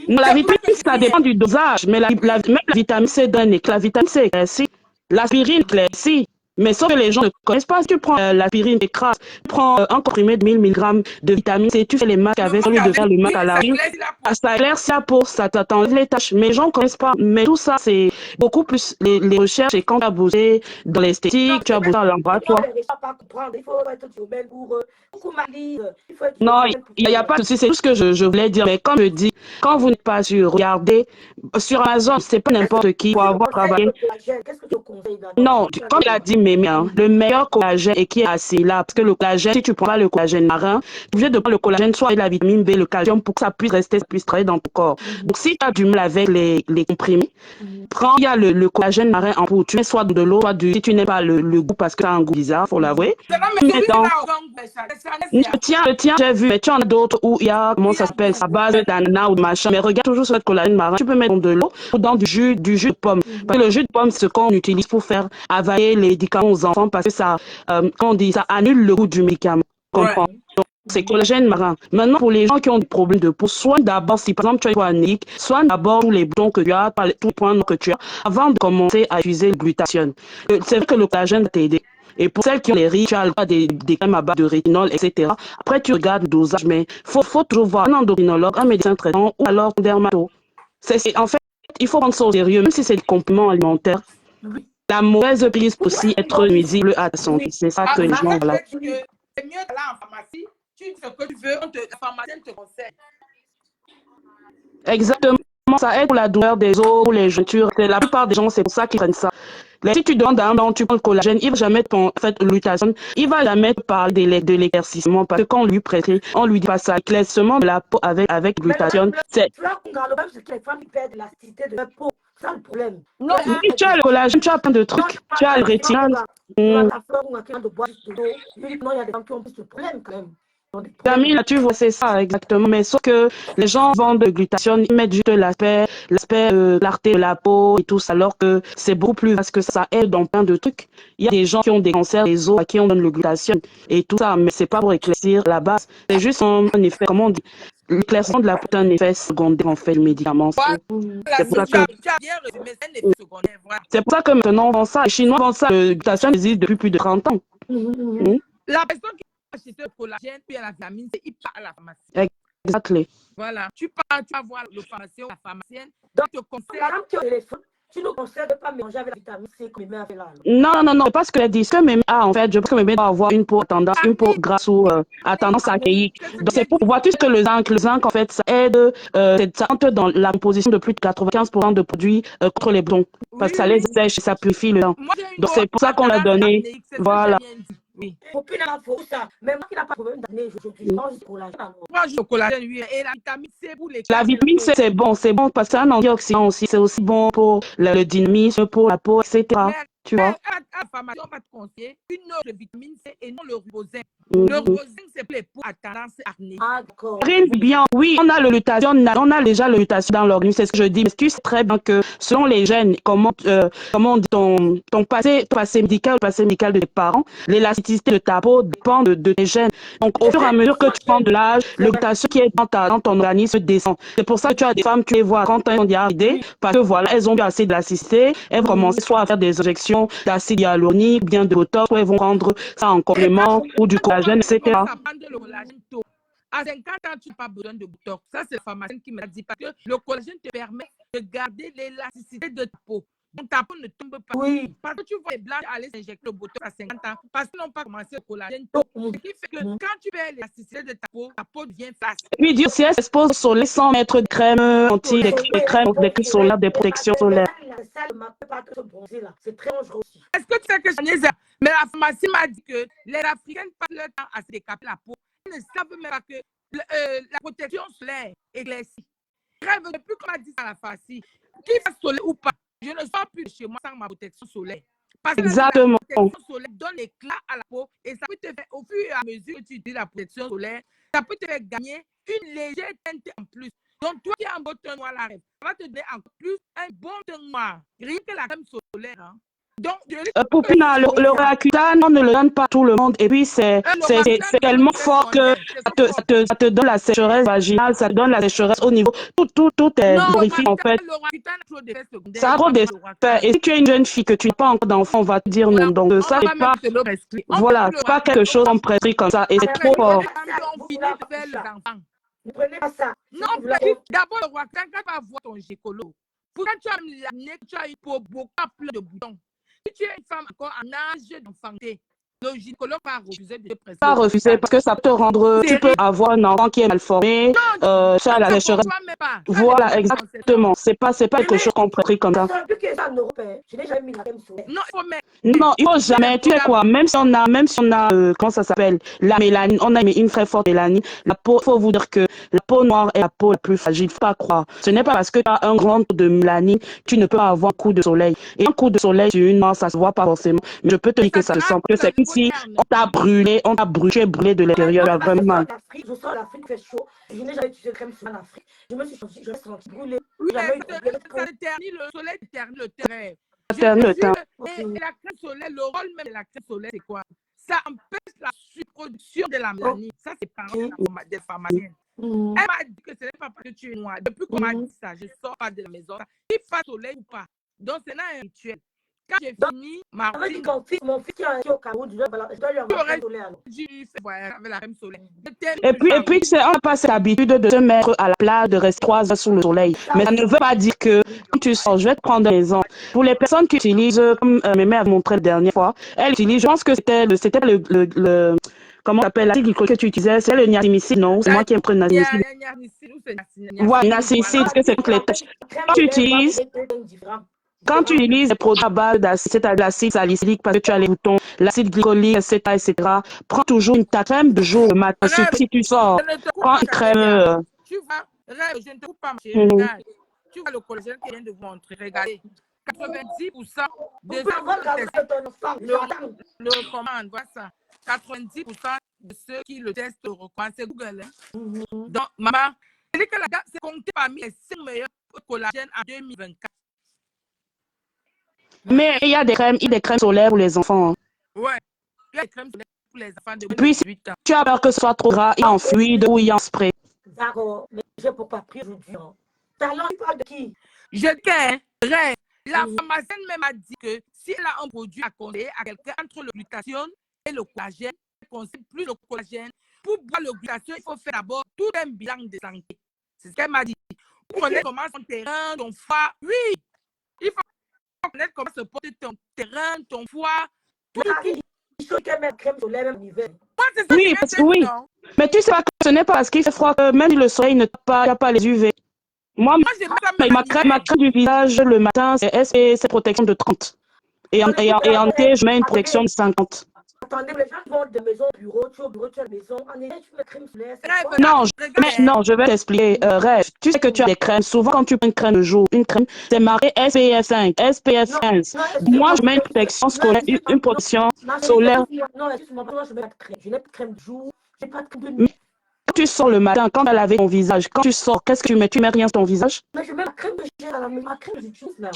Non, la vitamine, ça dépend du dosage, mais même la vitamine C donne, la vitamine C éclaircie, l'aspirine éclaircie. Mais sauf que les gens ne connaissent pas. Si tu prends l'aspirine écrase, tu prends un comprimé de 1000 mg de vitamine C, tu fais les masques avec, au lieu de faire le masque à la rive, ça éclaircit la peau, ça t'enlève les taches. Mais les gens ne connaissent pas. Mais tout ça, c'est beaucoup plus les recherches. Et quand tu as bossé dans l'esthétique, tu as bossé dans le laboratoire. Non, il n'y a pas de souci, c'est tout ce que je voulais dire. Mais comme je dis, quand vous n'êtes pas sûr, regardez sur Amazon, c'est pas n'importe qui pour avoir travaillé. Non, comme il a dit Mémé, le meilleur collagène est qui est assimilable. Parce que le collagène, si tu prends pas le collagène marin, tu es obligé de prendre le collagène, soit avec la vitamine B, le calcium, pour que ça puisse rester, ça puisse travailler dans ton corps. Donc si tu as du mal avec les comprimés, prends, il y a le collagène marin en poudre. Tu mets soit de l'eau, soit si tu n'aimes pas le goût parce que ça a un goût bizarre, faut l'avouer. Tiens, j'ai vu, mais tu en as d'autres où il y a, comment ça s'appelle, à base d'ananas ou de machin. Mais regarde toujours sur le collagène marin, tu peux mettre dans de l'eau ou dans du jus de pomme. Parce que le jus de pomme, c'est ce qu'on utilise pour faire avaler les médicaments aux enfants parce que ça, on dit, ça annule le goût du médicament. Comprends? Donc, c'est collagène marin. Maintenant, pour les gens qui ont des problèmes de peau, soigne d'abord, si par exemple tu as une peau anémique, soigne d'abord tous les boutons que tu as, tous les points que tu as, avant de commencer à utiliser le glutathione. C'est vrai que le collagène va t'aider. Et pour celles qui ont les rides, tu as le droit des crèmes à base de rétinol, etc. Après, tu regardes le dosage, mais faut toujours voir un endocrinologue, un médecin traitant ou alors un dermato. En fait, il faut prendre ça au sérieux, même si c'est des compléments alimentaires. Oui. La mauvaise prise peut aussi être nuisible à ta santé. Oui. C'est ça que les gens, voilà. C'est mieux d'aller en pharmacie. Tu dis ce que tu veux, la pharmacienne te conseille. Exactement, ça aide pour la douleur des os, pour les jointures. La plupart des gens, c'est pour ça qu'ils prennent ça. Si tu demandes à un dent, tu prends le collagène, il va jamais te faire le glutathione, il va jamais te parler de l'éclaircissement parce que quand on lui prescrit, on lui dit pas ça. L'éclaircissement de la peau avec le glutathion, c'est... Tu vois, le problème, c'est que les femmes perdent l'élasticité de leur peau. C'est ça le problème. Non, Oui, tu as le collagène, tu as plein de trucs, tu as le rétinol. Tu vois, ta fleur ou quelqu'un de boire de l'eau. Non, il y a des femmes qui ont plus de problèmes quand même. Camille, là, tu vois, c'est ça, exactement. Mais sauf que les gens vendent le glutathione, ils mettent juste l'aspect, clarté de la peau et tout ça, alors que c'est beaucoup plus parce que ça aide dans plein de trucs. Il y a des gens qui ont des cancers des os à qui on donne le glutathione et tout ça, mais c'est pas pour éclaircir la base. C'est juste un effet, comment on dit, l'éclaircissement de la peau est un effet secondaire, en fait, du médicament. voilà, C'est pour ça que... tu as bien résumé, c'est un effet secondaire. Voilà. C'est pour ça que maintenant on vend ça. Les Chinois vendent ça. Le glutathione existe depuis plus de 30 ans. La personne qui a acheté le collagène puis à la vitamine C, il part à la pharmacie. Exactement. Voilà. Tu pars, tu vas voir le pharmacien ou la pharmacienne. Donc, te conseille. madame qui est au téléphone, tu nous conseilles de ne pas mélanger avec la vitamine C comme mes fait là. Non, parce que les disques mémés, en fait, je pense que mémé doit avoir une peau à tendance, une peau grasse ou à tendance archaïque. Donc, c'est pour voir, tu sais que le zinc, en fait, ça aide, ça entre dans la composition de plus de 95% de produits contre les boutons. Parce que ça les sèche et ça purifie le sang. Donc, c'est pour ça qu'on l'a donné. Voilà. Oui. Aucune info, ça. Même moi qui n'a pas de problème d'année, je mange du collagène. Moi, je collagène, oui. Et la vitamine C pour les La vitamine C, c'est bon parce que c'est un antioxydant aussi. C'est aussi bon pour le dynamisme, pour la peau, etc. Tu vois? À la pharmacie, on va te conseiller une autre vitamine C et non le ribosine. Le ribosine, c'est pour les peaux à tendance acné. Ah, d'accord. Bien, oui, on a le glutathione, on a déjà le glutathione dans l'organisme, c'est ce que je dis. Mais tu sais très bien que selon les gènes, comment on dit, ton passé médical, le passé médical de tes parents, l'élasticité de ta peau dépend de tes gènes. Donc, au fur et à mesure que tu prends de l'âge, le glutathione qui est dans ton organisme descend. C'est pour ça que tu as des femmes qui les voient quand elles ont diarrhée, parce que voilà, elles ont eu assez d'élasticité, elles vont commencer soit à faire des injections d'acide hyaluronique, bien de botox, soit elles vont prendre ça en complément ou du collagène, etc. À 50 ans, tu n'as pas besoin de botox. Ça, c'est la pharmacienne qui m'a dit parce que le collagène te permet de garder l'élasticité de ta peau. Donc, ta peau ne tombe pas. Oui. Parce que tu vois les blancs aller s'injecter le botox à 50 ans parce qu'ils n'ont pas commencé le collagène tôt. Ce qui fait que quand tu perds l'élasticité de ta peau devient flasque. Oui, Dieu, si elle s'expose au soleil sans mettre de crème anti, des crèmes solaires, des protections solaires. C'est très dangereux aussi. Est-ce que tu sais que mais la pharmacie m'a dit que les Africaines passent leur temps à se décaper la peau. Elles ne savent même pas que la protection solaire éclaircie. Rêve depuis qu'on m'a dit ça à la pharmacie, qu'il fasse soleil ou pas, je ne sors plus de chez moi sans ma protection solaire. Parce que exactement. La protection solaire donne l'éclat à la peau et ça peut te faire, au fur et à mesure que tu utilises la protection solaire, ça peut te faire gagner une légère teinte en plus. Donc, toi qui as un beau teint noir, la rêve, ça va te donner encore plus un bon teint noir. Rien que la crème solaire. Hein. Donc, Poupina, le Roaccutane, on ne le donne pas à tout le monde. Et puis, c'est tellement fort que ça te donne la sécheresse vaginale, ça te donne la sécheresse au niveau. Tout est horrifique, en fait. Ça a trop d'effets. Et si tu es une jeune fille que tu n'as pas encore d'enfant, on va te dire non. Donc, ça, c'est pas. Voilà, c'est pas quelque chose qu'on prescrit comme ça. Et c'est trop fort. Ne prenez pas ça. Non, d'abord, le Roaccutane, quand tu vas voir ton gynécologue, pourquoi tu as l'année que tu as eu pour beaucoup plein de boutons? Si tu es une femme encore en âge d'enfanter, le gynécologue va refuser de te prescrire. Pas refuser parce que ça peut te rendre. Tu peux avoir un enfant qui est mal formé. Ça, la sécheresse. Voilà, exactement. C'est pas quelque chose qu'on prescrit comme ça. Je n'ai jamais mis la crème solaire. Non, il faut jamais. Tu sais quoi? Même si on a, comment ça s'appelle? La mélanine. On a une très forte mélanine. La peau, faut vous dire que la peau noire est la peau la plus fragile. Faut pas croire. Ce n'est pas parce que tu as un grand taux de mélanine, tu ne peux pas avoir un coup de soleil. Et un coup de soleil sur une noire, ça se voit pas forcément. Mais je peux te dire que ça se sent. Que c'est ici, on t'a brûlé, tu es brûlé de l'intérieur. Vraiment mal. Je sors l'Afrique, il fait chaud. Je n'ai jamais utilisé de crème solaire en Afrique. Je me suis senti brûlée. Oui, ça ternit le soleil, ternit le terrain. Le temps. Et la crème solaire, le rôle même de la crème solaire, c'est quoi? Ça empêche la surproduction de la mélanine. Ça, c'est parole des pharmaciennes. Elle m'a dit que ce n'est pas parce que tu es noire. Depuis qu'on m'a dit ça, je ne sors pas de la maison. Il fasse soleil ou pas. Donc, c'est là un rituel. Quand j'ai Donc, fini ça veut dire Martine, que mon fils qui est au Cameroun, je dois lui tu envoyer aurais un solaire. dû faire voyage avec la crème solaire. Je t'aime Et toujours en puis, tu sais, on n'a pas cette habitude de se mettre à la plage, de rester 3 heures sous le soleil. Ça Mais ça aussi. ne veut pas dire que quand tu sors, je vais te prendre un exemple. Pour les personnes qui utilisent, comme Mémé a montré la dernière fois, elle utilise, je pense que comment ça s'appelle, la glycol que tu utilisais, c'est le niacinamide, non? C'est moi qui ai pris le niacinamide. Niacin ou c'est Voilà, niacinamide, niacinamide, voilà. parce que c'est contre les taches. Crème Quand tu solaire doit utilises, être différent. quand tu utilises des produits à base d'acide, c'est-à-dire l'acide salicylique parce que tu as les boutons, l'acide glycolique, etc., etc., prends toujours ta crème de jour le matin, surtout Rêve, si tu sors. je ne te coupe Prends pas, une crème. Camélia. Tu vois, rêve, je ne te coupe pas, ma chérie, Mhm. regarde. Tu vois le collagène qui vient de vous montrer, regardez. 90% de On ceux peut qui avoir le gardé testent ton enfant. le recommandent, voilà ça. 90% de ceux qui le testent le recommandent, c'est Google. Hein. Donc, maman, c'est que la date, c'est compté parmi les 5 meilleurs collagènes en 2024. Mais il y a des crèmes solaires pour les enfants, hein. Ouais, il y a des crèmes solaires pour les enfants de Et puis, si 18 ans. tu as peur que ce soit trop gras, il y a en fluide ou il y a en spray. D'accord, mais j'ai pourquoi pris aujourd'hui. Talent, tu parles de qui? Je t'aime, rêve. La pharmacienne même a dit que si elle a un produit à conseiller à quelqu'un entre le glutathione et le collagène, elle conseille plus le collagène. Pour boire le glutathione, il faut faire d'abord tout un bilan de santé. C'est ce qu'elle m'a dit. Pour connaître comment son terrain, ton foie. Oui, il faut connaître comment se porte ton terrain, ton foie. Tout. Il faut qu'elle mette crème solaire même en hiver. Moi, c'est ça Oui, que parce je que oui. non? Mais tu sais pas que ce n'est pas parce qu'il fait froid que même si le soleil ne tape pas, il n'y a pas les UV. Moi, Moi, je mets ça même en ma hiver. crème du visage le matin, c'est SPF, c'est protection de 30. Et en thé, je mets une protection de 50. Attendez, les gens qui vont de maison au bureau, tu es au bureau, tu es à la maison. En hiver, tu mets crème solaire. C'est Rêve, quoi? Non, regarde, hein. non, je vais t'expliquer. Rêve, tu sais que tu as des crèmes. Souvent, quand tu prends une crème de jour, une crème, c'est marqué SPF 5, SPF 15. Non, Moi, excuse-moi. je mets une protection scolaire, une protection Non, solaire. non, excuse-moi. Moi, je mets pas de crème. Je n'ai pas de crème de jour. Je n'ai pas de crème de nuit. Quand tu sors le matin, quand tu as lavé ton visage, quand tu sors, qu'est-ce que tu mets? Tu mets rien sur ton visage? Mais je mets la crème que j'ai à la maison. Ma crème, j'utilise là.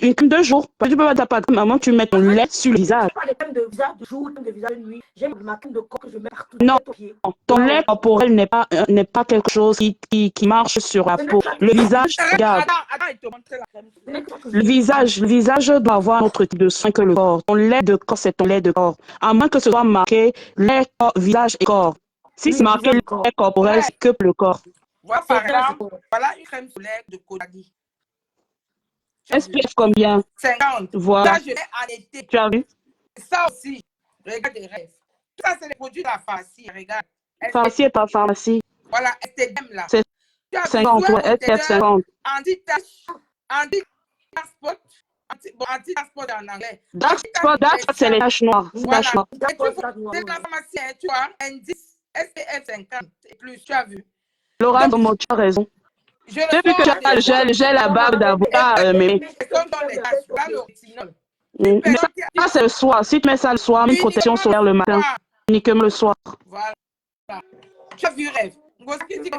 Une crème de jour. Tu peux pas de crème, maman, tu mets ton lait sur le visage. Je ne pas des crèmes de visage de jour, crème de visage de nuit. J'ai ma crème de corps que je mets partout. Non, Aux pieds. ton lait corporel n'est pas quelque chose qui marche sur la peau. Le visage, regarde. Attends, il te montre la crème. Le visage doit avoir un autre type de soin que le corps. Ton lait de corps, c'est ton lait de corps. À moins que ce soit marqué lait, corps, visage et corps. Si c'est marqué lait corporel, c'est que pour le corps. Voilà, par exemple, voilà une crème solaire de Kodagi. SPF combien? 50. Voilà. Ça, je l'ai en été. Tu as vu? Ça aussi, regarde les rêves. Ça, c'est les produits de la pharmacie. Regarde. Pharmacie et pas pharmacie. Voilà, STM là. C'est 50, ouais, SPF 50. Anti-tache, anti-transport, anti-transport en anglais. Dark spot, c'est les taches noires. Voilà. Taches noires. C'est la pharmacie, hein, tu vois, indice SPF 50 et plus, tu as vu. Laura, tu as raison. Depuis que tu as le gel à barbe d'avocat, mais ça, c'est le soir. Si tu mets ça le soir, une protection solaire le matin, uniquement le soir. Voilà. Tu as vu, rêve. Je n'ai pas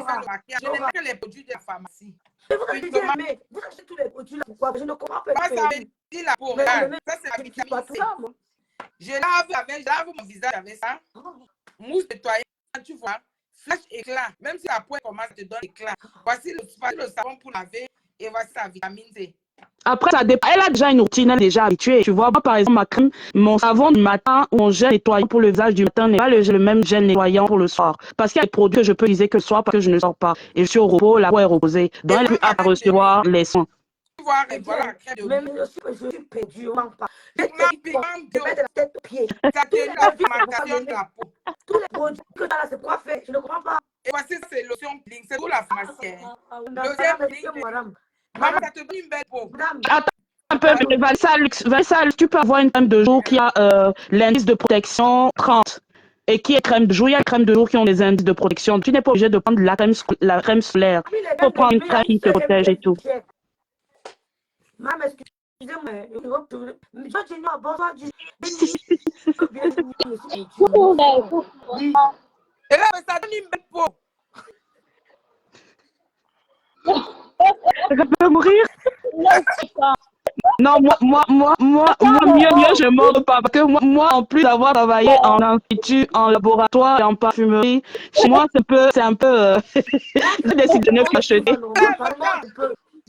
que les produits de la pharmacie. Vous achetez tous les produits là, pourquoi? Je ne comprends pas. Ça veut dire la peau. Ça, c'est la vitamine C. Je lave mon visage avec ça. Mousse nettoyante, tu vois. Flash éclat. Même si la peau commence à te donner éclat. Voici le savon pour laver et voici la vitamine C. Après, ça dépend. Elle a déjà une routine, elle est déjà habituée. Tu vois, moi, par exemple, ma crème, mon savon du matin ou mon gel nettoyant pour le visage du matin n'est pas le même gel nettoyant pour le soir. Parce qu'il y a des produits que je peux utiliser que le soir parce que je ne sors pas. Et je suis au repos, la peau est reposée. Donc, elle est plus apte à recevoir les soins. Tu vois, voilà la crème de même je suis perdu, on m'en parle. Je bio. mets de la tête aux pieds. Ça te donne la fermentation de la peau. Tous les produits que tu as là, c'est quoi faire? Je ne comprends pas. Et voici, c'est lotion peeling. C'est pour la pharmacie. Deuxième peeling. Maman, ça te donne une belle peau. Attends un peu, mais Valsa, tu peux avoir une crème de jour qui a l'indice de protection 30 et qui est crème de jour. Il y a crème de jour qui ont des indices de protection. Tu n'es pas obligé de prendre la crème solaire. Il faut prendre une crème qui te protège et tout. Maman, excusez-moi. Et là, ça donne une belle peau. Je peux mourir? Non, moi, mieux, je mords pas. Parce que moi, en plus d'avoir travaillé en institut, en laboratoire et en parfumerie, chez moi, c'est un peu, j'ai décidé de ne pas acheter.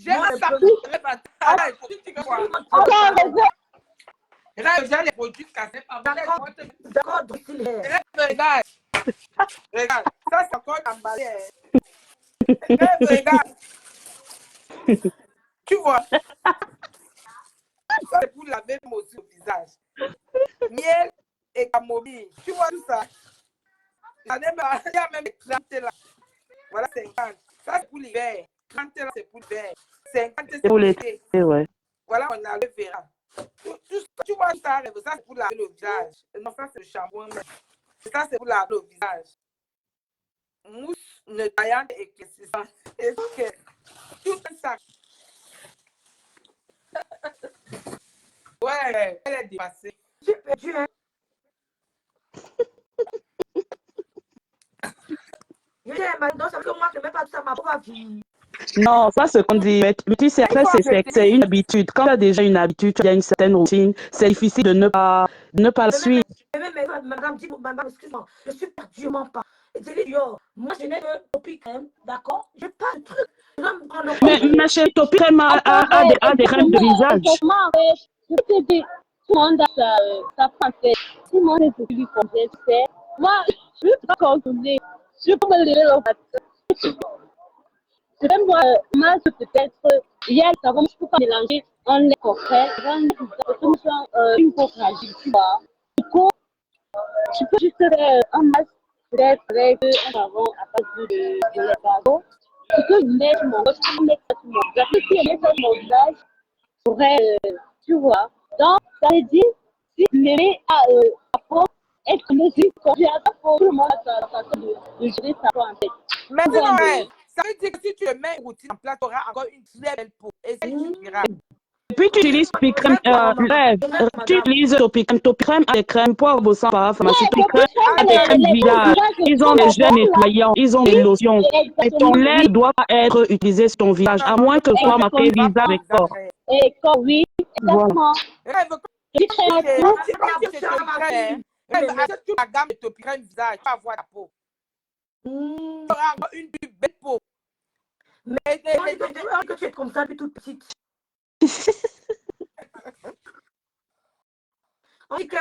J'ai un sapin. Regarde, j'ai les produits cassés. D'accord, d'accord, Drusil Hair. Regarde. Regarde. Ça, c'est encore emballé. Regarde. Tu vois, ça, c'est pour laver aussi au visage. Miel et camomille. Tu vois tout ça? Il y a même 30 là. Voilà, 50. Ça, c'est pour l'hiver. 30 là, c'est pour l'hiver. 50, c'est C'est pour pour l'été, l'été. ouais. Voilà, on a le verra. Tu vois ça, ça, c'est pour laver le visage. Non, ça, c'est le shampoing. Ça, c'est pour laver le visage. Mousse nettoyante et éclaircissante. Et tout ça. Ouais, elle est dépassée. J'ai perdu, hein. Je dis, maintenant, ça fait que moi, je ne mets pas tout ça, ma pauvre vie. Non, ça, ce qu'on dit, mais tu sais, après, c'est une habitude. Quand tu as déjà une habitude, tu as une certaine routine, c'est difficile de ne pas la suivre. Madame, dit, madame, excuse-moi, je suis perdue, je mens pas. Et je dis, yo, moi, je n'ai que Topi crème, d'accord? Je n'ai pas de truc. Je dois me prendre Mais ma chérie, Topi crème a des crèmes de visage. Exactement, je te dis, tout le monde a sa française. Tout le monde est celui qu'on sait. Moi, je ne peux pas contrôler. Je peux me lever au matin. Je vais voir, moi, peut-être, il y a ça, je ne peux pas mélanger un lait coquet, comme une peau fragile, tu vois. Du coup, je peux juste faire un masque, peut-être avec un savon à base de lait d'agneau. Ce que je mets sur mon visage, je peux mettre ça sur mon visage. Si je mets ça sur mon visage, je pourrais, tu vois. Donc, ça veut dire, si je me mets à la peau, être comme si, quand j'ai à ta peau, tout le monde a sa façon de gérer sa peau en fait. Mais sinon, ça veut dire que si tu mets une routine en place, tu auras encore une très belle peau. Et c'est suffira. Et puis tu utilises Topi crème, tu utilises Topi crème. Topi crème a des crèmes pour avoir besoin par la pharmacie. Topi crème a des crèmes visage. Ils ont des gels nettoyants, ils ont des lotions. Et ton lait ne doit pas être utilisé sur ton visage, à moins que ce soit marqué visage avec corps. Et corps, oui, exactement. Achète toute la gamme de Topi crème visage, tu vas avoir la peau. Tu auras une plus belle peau. Mais que tu es comme ça depuis toute petite. On dit que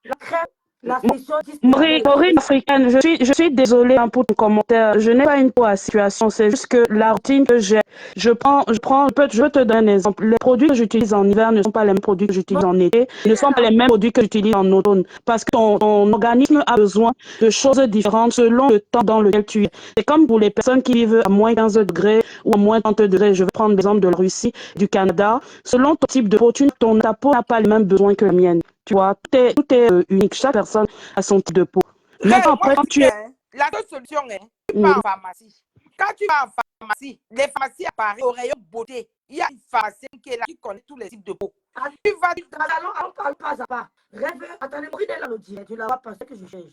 la crème, la session... Maureen africaine, je suis désolée pour ton commentaire. Je n'ai pas une peau à situation, c'est juste que la routine que j'ai, je peux te donner un exemple. Les produits que j'utilise en hiver ne sont pas les mêmes produits que j'utilise en été, ne sont pas les mêmes produits que j'utilise en automne, parce que ton organisme a besoin de choses différentes selon le temps dans lequel tu es. C'est comme pour les personnes qui vivent à moins 15 degrés ou à moins 30 degrés. Je vais prendre l'exemple de la Russie, du Canada. Selon ton type de peau, ta peau n'a pas les mêmes besoins que la mienne. Tu vois, tout est unique. Chaque personne a son type de peau. Maintenant, après, quand tu es... La seule solution, tu vas en pharmacie. Quand tu vas en pharmacie, les pharmacies à Paris, au rayon beauté, il y a une pharmacienne qui est là, qui connaît tous les types de peau. Tu vas... Allons parle pas à pas. Rêve, attendez, Maureen est là, l'autre tu la vois passer que je cherche.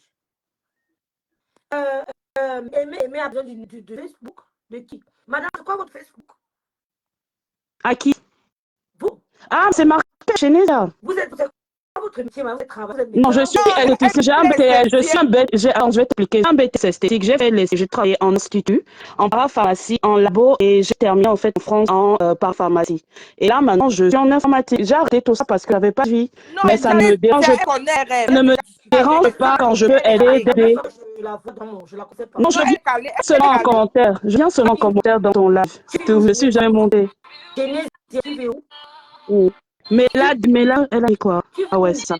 Aimé a besoin de Facebook. De qui? Madame, c'est quoi votre Facebook? À qui? Vous. Ah, c'est marqué chez Neza. Vous êtes votre métier, vous êtes travaillé. Non, je suis un BTS, je vais t'expliquer. J'ai un BTS esthétique, j'ai travaillé en institut, en parapharmacie, en labo et j'ai terminé en fait en France en parapharmacie. Et là maintenant, je suis en informatique. J'ai arrêté tout ça parce que j'avais pas de vie. Non, mais ça ne me dérange pas. Ne me dérange pas quand je peux aider. Non, je viens seulement en commentaire. Je viens seulement en commentaire dans ton live. Je suis jamais montée. Mais là, elle a dit quoi? Ah ouais, c'est ça.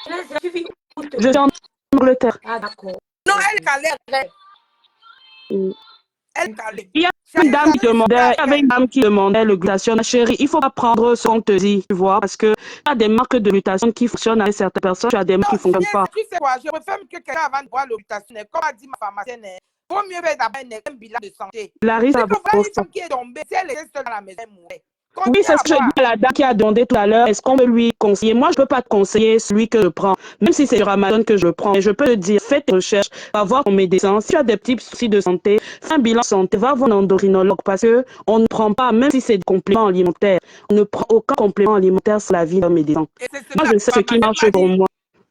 Je suis en Angleterre. Ah d'accord. Non, elle est calée. Il y a une dame qui demandait, il y avait une dame qui demandait le glutathione. Chérie, il faut pas prendre ce qu'on te dit, tu vois, parce que tu as des marques de glutathione qui fonctionnent avec certaines personnes, tu as des marques qui ne fonctionnent pas. Tu sais quoi, je préfère que quelqu'un avant de boire le glutathione, comme a dit ma pharmacienne, il vaut mieux faire d'abord un bilan de santé. Larry, ça va une femme qui est tombée, si elle est seule dans la maison, elle mourrait. Oui, c'est ce que je dis à la dame qui a demandé tout à l'heure. Est-ce qu'on peut lui conseiller? Moi, je peux pas te conseiller celui que je prends, même si c'est sur Amazon que je le prends. Mais je peux te dire, fais tes recherches, va voir ton médecin. Si tu as des petits soucis de santé, fais un bilan de santé, va voir un endocrinologue parce que on ne prend pas, même si c'est des compléments alimentaires, on ne prend aucun complément alimentaire sur la vie d'un médecin. Moi, je sais ce qui marche pour moi.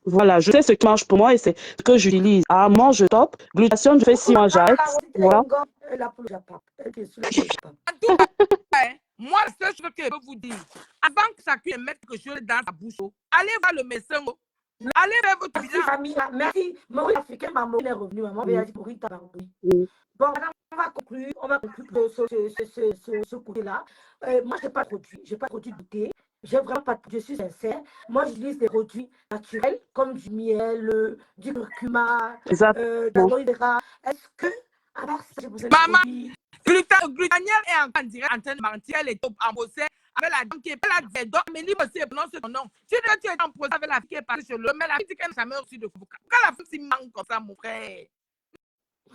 Voilà, je sais ce qui marche pour moi et c'est ce que j'utilise. Ah, mange top, glutathione, je fais 6 mois, j'arrête. Voilà. Moi, la seule chose que je peux vous dire, avant que chacun mette quelque chose dans sa bouche, allez voir le médecin. Allez faire votre Merci, bilan. famille. Merci. Maurice Africain, Maurice est revenu. Maman a dit Maurice t'a revenu. Bon, madame, on va conclure ce côté-là. Moi, je n'ai pas de produit. Je n'ai pas de produit de thé. J'ai vraiment pas de... Je suis sincère. Moi, j'utilise des produits naturels comme du miel, du curcuma, de l'aloe vera. Est-ce que, alors, ça, j'ai besoin de Maman, produits? Glutaniel est en train de mentir. Elle est en procès avec la dame qui est là. Donc, mais lui aussi prononce son nom. Tu es en procès avec la fille qui est partie sur le. Mais la fille dit qu'elle n'a jamais reçu de convocation. Quand la fille s'y manque comme ça, mon frère.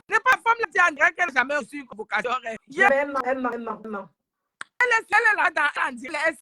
N'est pas femme, la fille qu'elle n'a jamais reçu de convocation. Elle ment. Elle est là dans elle